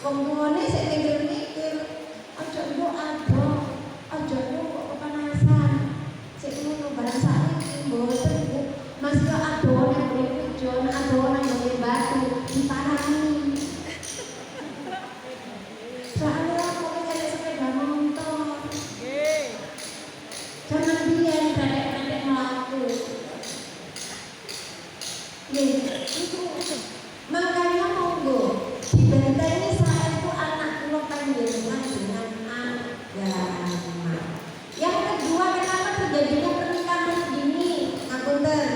Wong tuane sik mikir-mikir, aja mbok ado, aja mbok kok kepanasan. Sik ngono barang saiki mboten Bu. Mas yo adoh nang ngene pijon, adoh nang ngene batu, diparani. Soalnya aku nyari sepeda motor. Nggih. Jangan biyen dedek-dedek melaku. Itu makanya monggo dibentengi saestu anak kula panjenengan dengan agama. Yang kedua, kenapa terjadinya pernikahan dini? Ngapunten.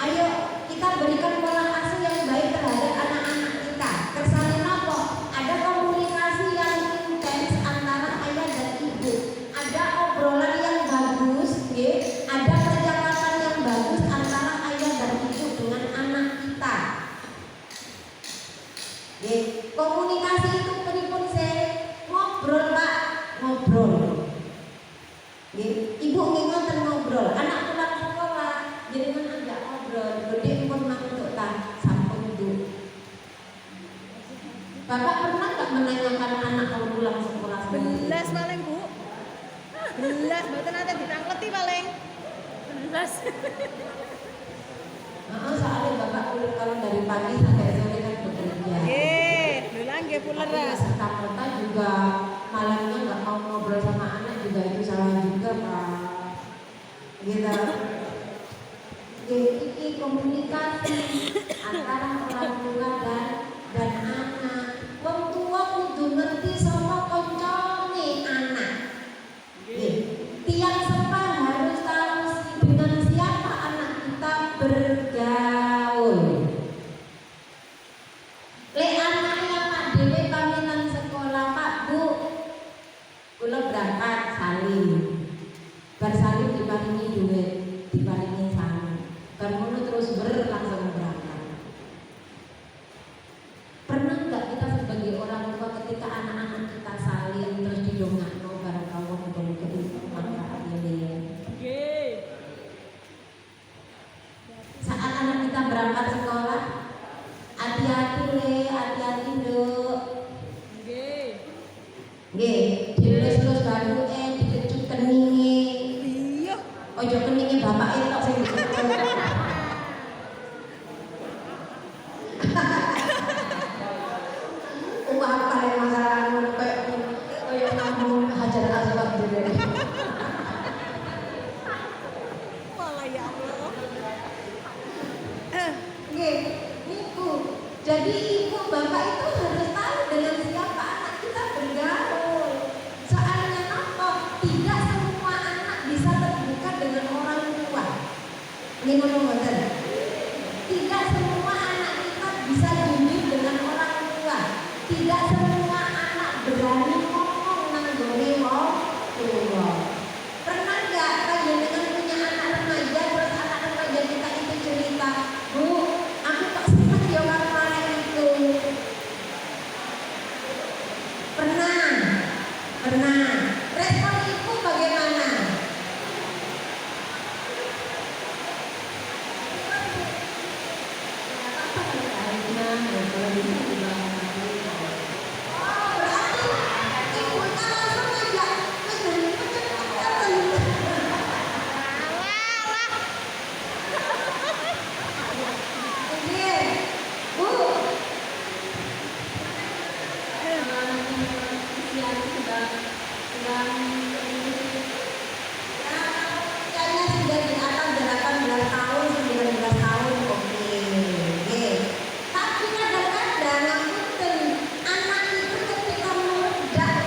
Ayo kita berikan pola asuh yang baik terhadap anak-anak kita. Kersane napa? Ada komunikasi yang intens antara ayah dan ibu. Ada obrolan yang bagus, nggih. Ada percakapan yang bagus antara ayah dan ibu dengan anak kita. Nggih, komunikasi itu pripun sih? Ngobrol, Pak, ngobrol. Nggih, ibu nggih ngoten ngobrol. Anak pulang sekolah, jenengan ajak ngobrol. Gede pun mantuk ta, sampun Bu. Bapak pernah nggak menanyakan anak kalau pulang sekolah? Belas paling Bu. Belas mboten nate ditangkleti paling. Belas. Soalnya Bapak kalau dari pagi sampai sore kan bekerja. Nggih, lha nggih Tapi puler. nggak serta-merta juga malamnya nggak mau ngobrol sama anak juga itu salah juga Pak. komunikasi antara orang tua dan anak. Wong tua kudu ngerti sapa kancane anak. Tiang sepah harus tahu dengan siapa anak kita bergaul. Lek anaknya Pak Dewe pamitan sekolah, Pak Bu, kula berangkat salim. Bar salim diparingi duit, diparingi salim. Bar ngono terus langsung berangkat. Pernah nggak kita sebagai orang tua ketika anak-anak kita salim terus didongakno bareng kawon dan manfaat ini? Saat anak kita berangkat sekolah, hati-hati le, hati-hati Nduk. Nggih, dilus-lus baru dikecut keninge. Iya. Ojo keninge bapake tok sing dikecut. Apa yang masalah ngono koyo nambung Hajar Aswad dhewe. Malah ya Allah. Nggih, niku. Jadi ibu bapak itu harus tahu dengan siapa anak kita bergaul. Soalnya apa? Tidak semua anak bisa terbuka dengan orang tua. Nggih ngono mboten? Tidak semua anak kita bisa jujur dengan orang tua. Tidak semua anak berani ngomong nang gone wong tua. Pernah nggak panjenengan punya anak remaja terus anak remaja kita itu cerita, Bu, aku kok seneng ya karo anak itu. Pernah. Respon ibu bagaimana? Berarti ibunya langsung ngajak Oke, Bu. Kayaknya sudah di atas 18 tahun, 19 tahun, oke. Tapi kadang-kadang anak itu ketika meledak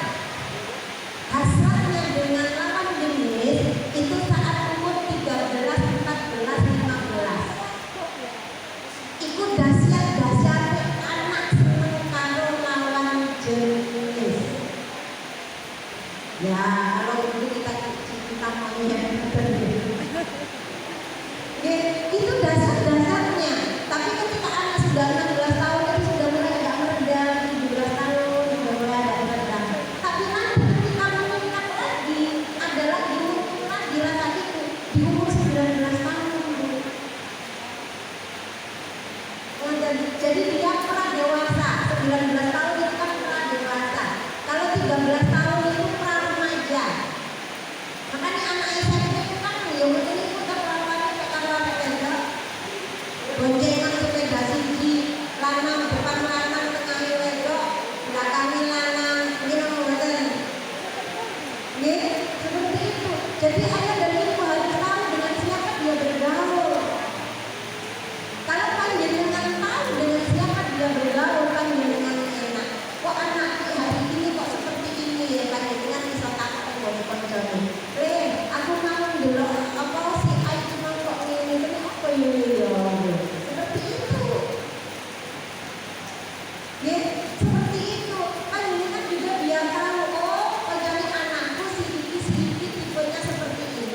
hasratnya dengan lawan jenis itu saat umur 13, 14, 15. Iku dahsyat anak seneng karo lawan jenis. Ya, kalau dulu kita cinta monyet itu dasar-dasarnya. Tapi ketika anak sudah 16 tahun itu sudah mulai agak meredam, 17 tahun sudah mulai agak meredam. Tapi nanti ketika meningkat lagi, ada lagi muncul lagi rasa itu di umur 19 tahun. Jadi dia pra dewasa, 19 tahun itu kan pra dewasa. Kalau 13 tahun itu pra remaja. Makanya anak SMP itu kan ya mungkin itu terlalu pendek. Boncengan sepeda siji, lanang depan lanang, tengah wedok, belakangnya lanang, ini mboten. Nggih, seperti itu. Jadi ayah dan ibu harus tahu dengan siapa dia bergaul. Kalau panjenengan tahu dengan siapa dia bergaul, panjenengan enak. Kok anak hari ini kok seperti ini ya, panjenengan bisa takut kanca-kanca. Aku mau ndelok apa si Ai cuma kok ngene iki apa ya. Seperti itu. Ya, seperti itu. Panjenengan juga biar tahu, oh, kancane anakku si iki tipenya seperti ini.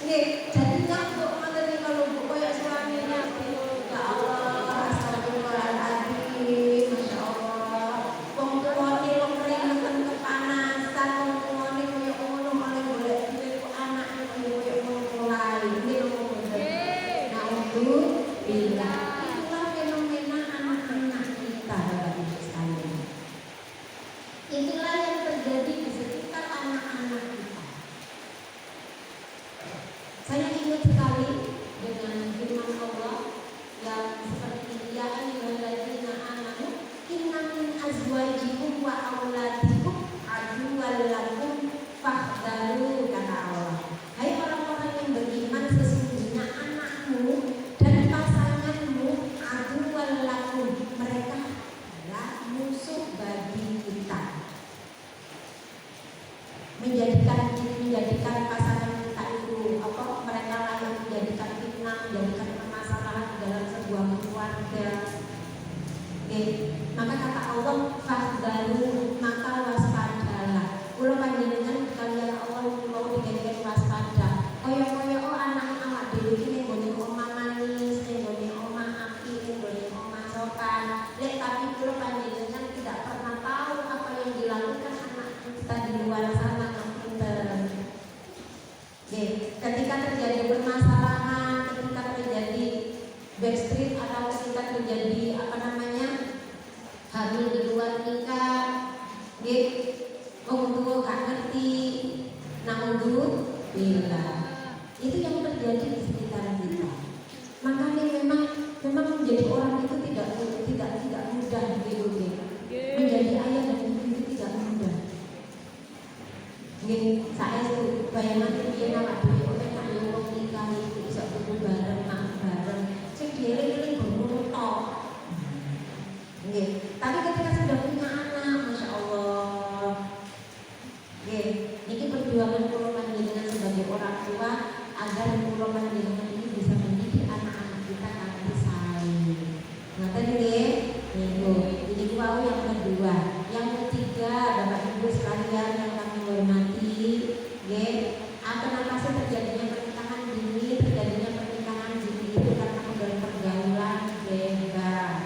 Nggih, jadi nyambuk ngoten niku kalau Bu koyo suaminya ya Allah, astagfirullahaladzim, Masya Allah. Wong tuwane wong keringetan kepanasan, wong tuwane koyo ngono malah golek duit kok anaknya koyo ngono lae. Nggih ngono. Nah, itu bila itulah fenomena anak-anak kita Bapak Ibu sekalian. Itulah yang terjadi di sekitar anak-anak kita. Saya ingat sekali dengan firman Allah yang seperti ya ayyuhalladzina amanu inna min azwajikum wa auladikum aduwwal lakum fahdharu, kata Allah. Hai orang-orang yang beriman, sesungguhnya anakmu dan pasanganmu aduwwal lakum, mereka adalah musuh bagi kita. Menjadikan pasangan kita itu mereka lah yang menjadikan fitnah, menjadikan permasalahan di dalam sebuah keluarga. Maka kata Allah fahdharu, maka waspadalah. Kula panjenengan kalian Allah mau dijadikan waspada. Kaya anak awak dhewe iki ning gone omah manis, ning gone omah apik, ning gone omah sopan. Tapi kula panjenengan tidak pernah tahu apa yang dilakukan anak kita di luar sana. Ketika terjadi permasalahan, ketika terjadi backstreet atau ketika terjadi hamil di luar nikah, wong tua gak ngerti, naudzubillah. Itu yang terjadi di sekitar kita. Makanya memang menjadi orang itu tidak mudah gitu. Menjadi ayah dan ibu itu tidak mudah. Saya bayangan dia nak duit nak wong nikah itu bisa kumpul bareng, makan bareng. Sing dieling-eling bengong tok. Tapi ketika sudah punya anak, Masya Allah. Ini perjuangan kula panjenengan sebagai orang tua agar kula panjenengan ini bisa mendidik anak-anak kita kasih sayang. Ngoten nggih? Niku. Ini wau yang kedua. Yang ketiga, Bapak Ibu sekalian yang kami hormati, kenapa sih terjadinya pernikahan dini? Terjadinya pernikahan dini itu karena pergaulan bebas.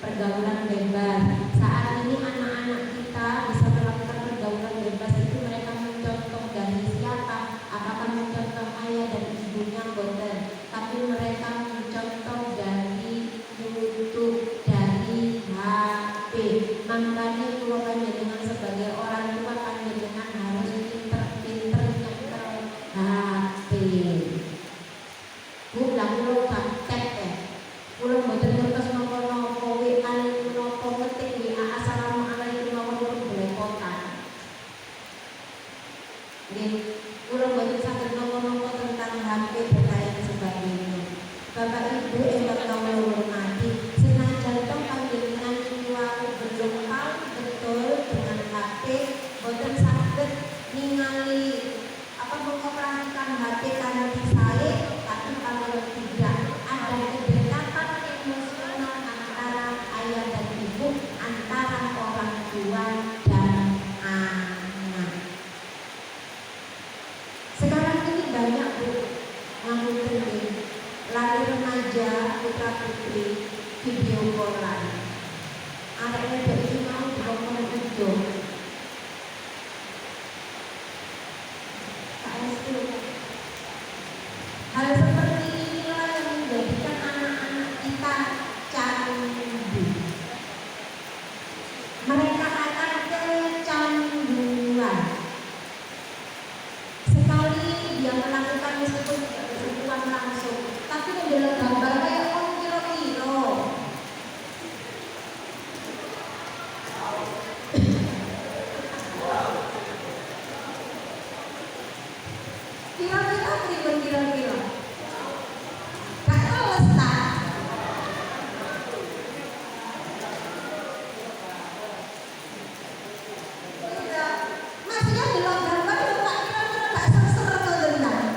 Pergaulan bebas. Saat ini anak-anak kita bisa melakukan pergaulan bebas itu mereka mencontoh dari siapa? Apakah mencontoh ayah dan ibunya? Boten. Tapi mereka mencontoh dari YouTube, dari HP. Makanya kula panjenengan sebagai orang tua panjenengan harus pinter-pinter nyekel HP. Bu, lah kula praktek ya. Kula mboten ngertos napa-napa WA napa ngetik WA assalamualaikum warahmatullahi wabarakatuh. Kula mboten saged napa-napa tentang HP dan lain sebagainya. Bapak Ibu yang kula hormati, senajan to panjenengan niku belum tahu betul dengan HP, mboten saged ningali mengoperasikan HP karena saya, tapi kalau tidak ada kedekatan emosional antara ayah dan ibu, antara orang tua dan anak. Sekarang ini banyak ngapunten lari remaja putra putri video callan. Arek wedok iki mau dikongkon video. Hal seperti inilah yang menjadikan anak-anak kita candu. Mereka akan kecanduan. Sekali dia melakukan meskipun tidak bersentuhan langsung, tapi mendelok gambar kayak orang kira-kira. Kira-kira gak males tak? Masih di gambar itu tak kira-kira gak ser-ser tuh tentang.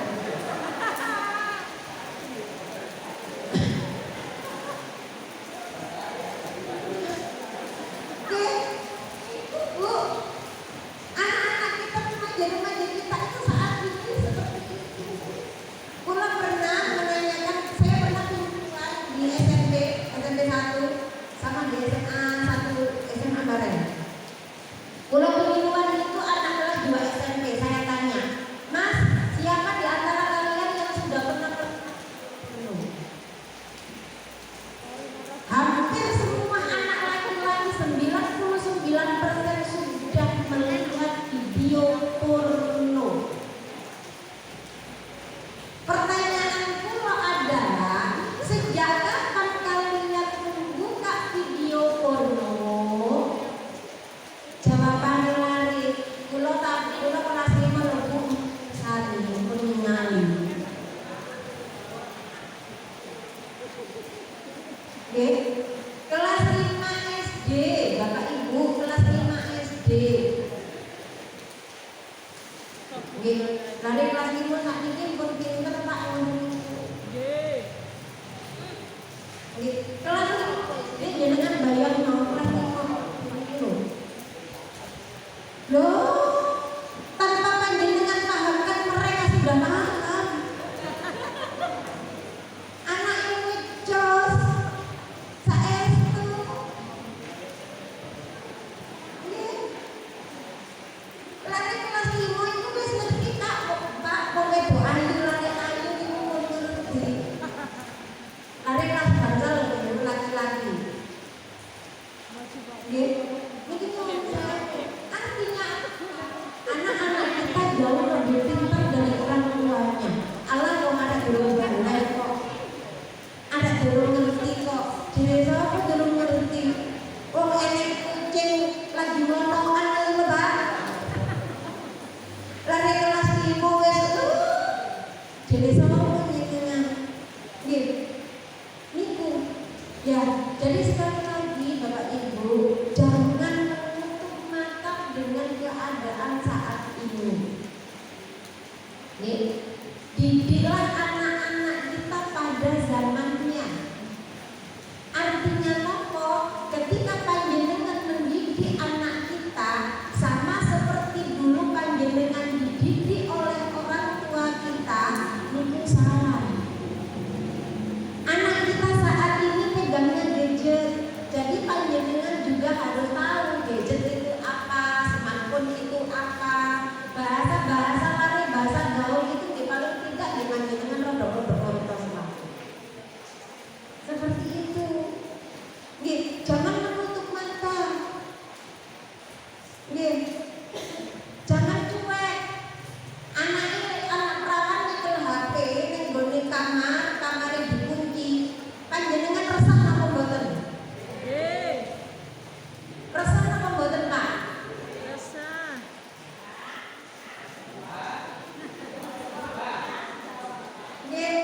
Nggih, lare kelas 5 sak niki pun pinter Pak. Nggih. Nggih, kelas 5 nggih jenengan bayang mau kelas 5 niki lho. Loh, tanpa panjenengan pahamkan mereka sudah paham. Anak ini jos saestu. Nggih. Lari kelas 5 itu wis ngerti tak Pak, wong wedok ayu lari ayu niku mun ngerti. Lari kelas bandel laki-laki. Nggih. Niki artinya anak-anak kita jauh lebih pintar dari orang tuanya. Allah kok ada belum bandel kok. Ada belum ngerti kok. Dhewe sapa belum ngerti. Wong enek kucing lagi ngonoan lho Pak. Lari kelas 5 wis dhewe sapa jenengan. Nggih. Niku. Ya, jadi sekali lagi Bapak Ibu, jangan menutup mata dengan keadaan saat ini. Nih, didiklah anak-anak kita pada zamannya. Artinya apa? Ketika panjenengan mendidik anak kita sama seperti dulu panjenengan dididik oleh orang tua kita, itu salah. Anak kita saat ini pegangnya gadget, jadi panjenengan juga harus tahu gadget itu apa, smartphone itu apa, bahasa lari, bahasa gaul itu di paling tidak di panjenengan rodok-rodok smartphone. Seperti itu. Nggih, jangan menutup mata. Nggih. Jangan cuek. Anak perawan nyekel HP ning gone kamare dikunci. Panjenengan resah napa mboten? Nggih. Resah napa mboten, Pak? Resah. Nggih,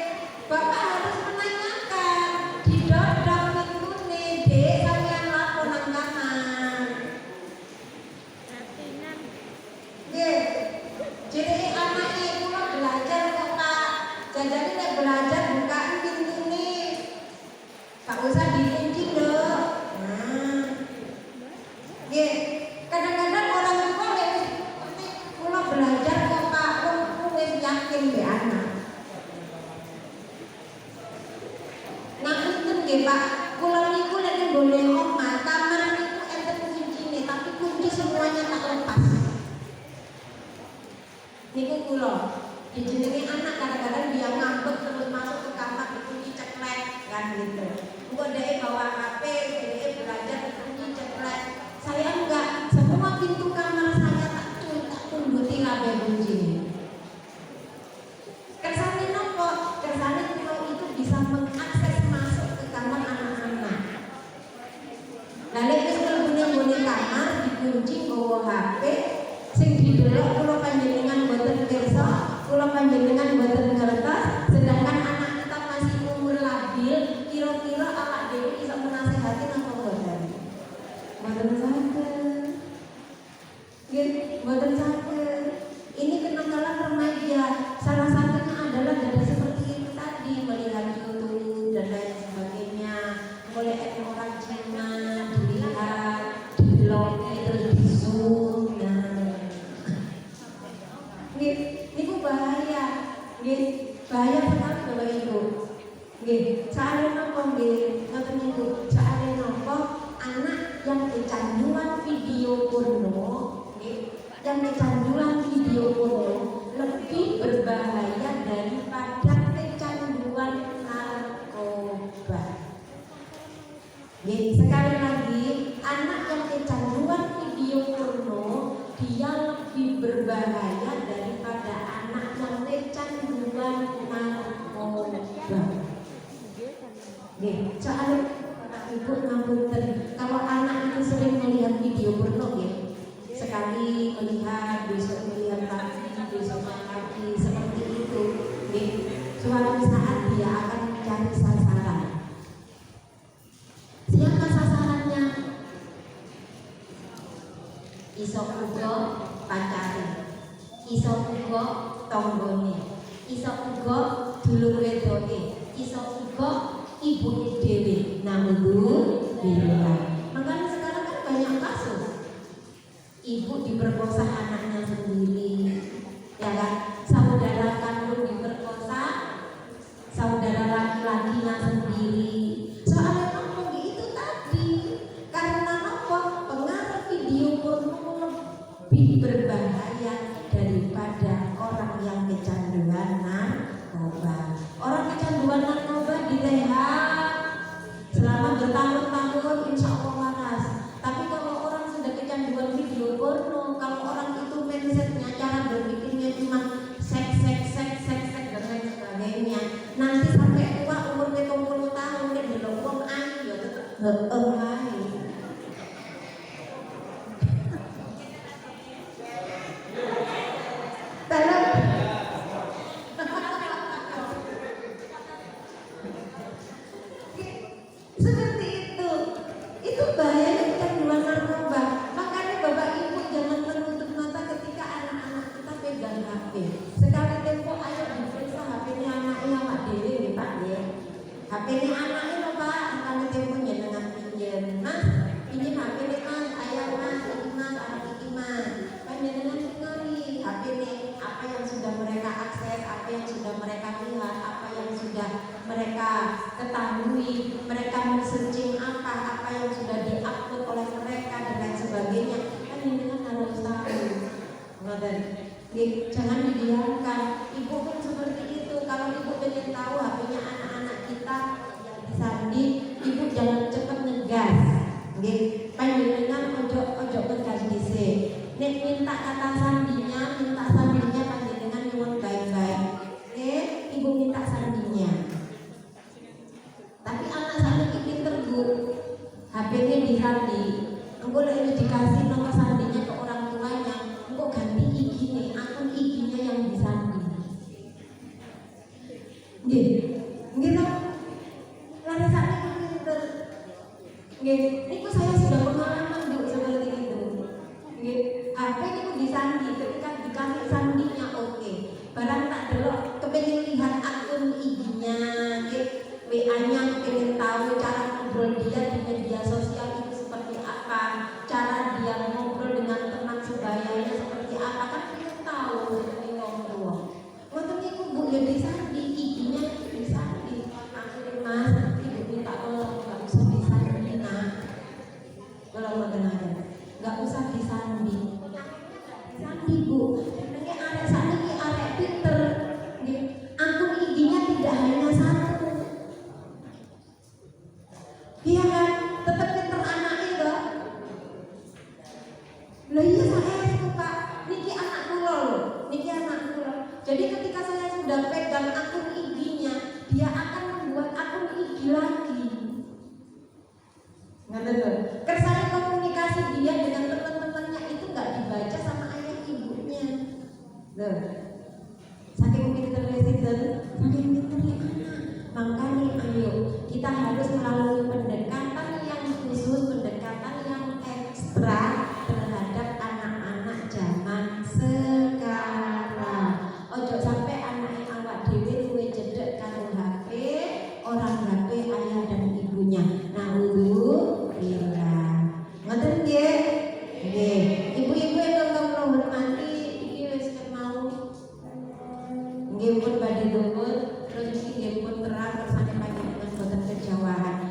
Bapak harus menanyakan didodok pintune, Dek, sampeyan lapor nang kamar. Chattingan. Nggih. Jadi anake kula belajar kok, Pak. Jajane nek belajar bukaan pintune. Gak usah dikunci lho. Nah. Nggih. Kadang-kadang orang tua lek kula belajar kok, Pak, wong wis yakin mbek anak. Ngapunten nggih, Pak. Kula niku nek nggone omah, kamar niku enten kuncine, tapi kunci semuanya tak lepas. Niku kula dijenengi anak kadang-kadang dia ngambek terus masuk ke kamar dikunci ceklek kan gitu. Engko dhek bawa HP, dhek belajar dikunci ceklek. Saya enggak, semua pintu kamar saya tak tunduti kabeh kuncine. Kersane nopo? Kersane kula itu bisa mengakses masuk ke kamar anak-anak. Lah nek wis mlebu kamar dikunci nggawa HP, sing didelok kula panjenengan boten pirsa, kula panjenengan boten ngertos, sedangkan anak kita masih umur labil, kira-kira awak dhewe iso menasehati napa boten? Boten saged. Nggih, boten saged. Ini kenakalan remaja. Salah satunya adalah dari seperti itu tadi, melihat YouTube dan lain sebagainya. Boleh orang Cina dilihat, di-login terus di-zoom. Niku bahaya. Nggih, bahaya sekali Bapak Ibu. Nggih, soalnya napa nggih? Ngoten niku, soalnya napa anak yang kecanduan video porno, nggih, yang kecanduan video porno lebih berbahaya daripada kecanduan narkoba. Nggih, sekali lagi, anak yang kecanduan video porno dia lebih berbahaya daripada anak yang kecanduan narkoba. Nggih, soalnya Ibu ngapunten, kalau anak itu sering melihat video porno nggih, sekali melihat, besok melihat lagi, besoknya lagi, seperti itu. Nggih, suatu saat dia akan mencari sasaran. Siapa sasarannya? Iso uga pancari, iso uga uga tanggane, iso uga dulur wedoke, iso uga ibuke dhewe. Alhamdulillah. Makanya sekarang kan banyak kasus ibu diperkosa anaknya sendiri, ya kan? Saudara kandung diperkosa saudara laki-lakinya sendiri. Soalnya ngomong itu tadi karena apa? Pengaruh video porno lebih berbahaya daripada orang yang kecanduan narkoba. Orang kecanduan narkoba direhat selama bertahun-tahun, insya Allah waras. Tapi kalau orang sudah kecanduan video porno, kalau orang itu mindsetnya, cara berpikirnya cuma seks dan lain sebagainya, nanti sampai tua umur 70 tahun dia belum uang ayu ya tetap ayu. Seperti itu bahaya kecanduan narkoba. Makanya Bapak Ibu jangan menutup mata ketika anak-anak kita pegang HP. Sekali tempo ayo diperiksa HP-nya anaknya Pak Dewi nih Pak ya. HP-nya anaknya loh Pak, sekali tempo jangan pinjam. Mas, pinjam HP-nya Mas, ayah Mas, ini Mas, anak ini Mas. Kan jangan tinggali HP-nya apa yang sudah mereka akses, apa yang sudah mereka lihat, apa yang sudah mereka ketahui, mereka men-searching apa yang sudah diupload oleh mereka dan lain sebagainya. Kan ini kan harus tahu. Jangan didiamkan. Ibu pun seperti itu. Kalau ibu ingin tahu HP-nya anak-anak kita yang disandi, ibu jangan cepat ngegas. Panjenengan ojo ngegas dhisik. Nek minta kata sandinya panjenengan nyuwun baik-baik. Ibu minta sandinya. Tapi anak saya ini pinter Bu, HP-nya disandi. Engkau lagi dikasih nomor sandinya ke orang tuanya, engkau ganti IG-nya, akun IG-nya yang disandi. Gitu. Lari saya ini pinter. Ini saya sudah pengalaman Bu seperti itu. HP-nya disandi, ketika dikasih sandinya oke. Barang tak delok, kepengen lihat akun IG-nya, WA-nya, pengen tahu cara ngobrol dia di media sosial itu seperti apa, cara dia ngobrol dengan teman sebayanya seperti apa, kan pengen tahu seperti ngobrol. Waktu itu Bu ya disandi, IG-nya disandi. Akhirnya Mas, ibu minta tolong nggak usah disandi nak. Kalau mau tenang, nggak usah disandi. Disandi Bu, ini arek sandi, arek pinter. Akun IG-nya tidak hanya satu. Iya kan, tetap pinter anak itu. Lah iya saya itu Pak, niki anak kula loh, niki anak kula. Jadi ketika saya sudah pegang akun IG-nya, dia akan membuat akun IG lagi. Ngerti loh. Kersane komunikasi dia dengan teman-temannya itu nggak dibaca sama ayah ibunya. Loh. Saking pinternya saking pinternya anak. Makanya ayo kita harus melalui pendekatan yang khusus, pendekatan yang ekstra terhadap anak-anak zaman sekarang. Ojo sampai anak yang awak dhewe luwe cedek karo HP, orang HP ayah dan ibunya. Alhamdulillah. Ngoten nggih? Nggih. Ibu-ibu yang kula hormati, iki wis mau nggih pun badhe dhuwur, terus iki nggih pun terang kersane panjenengan boten kejawahan.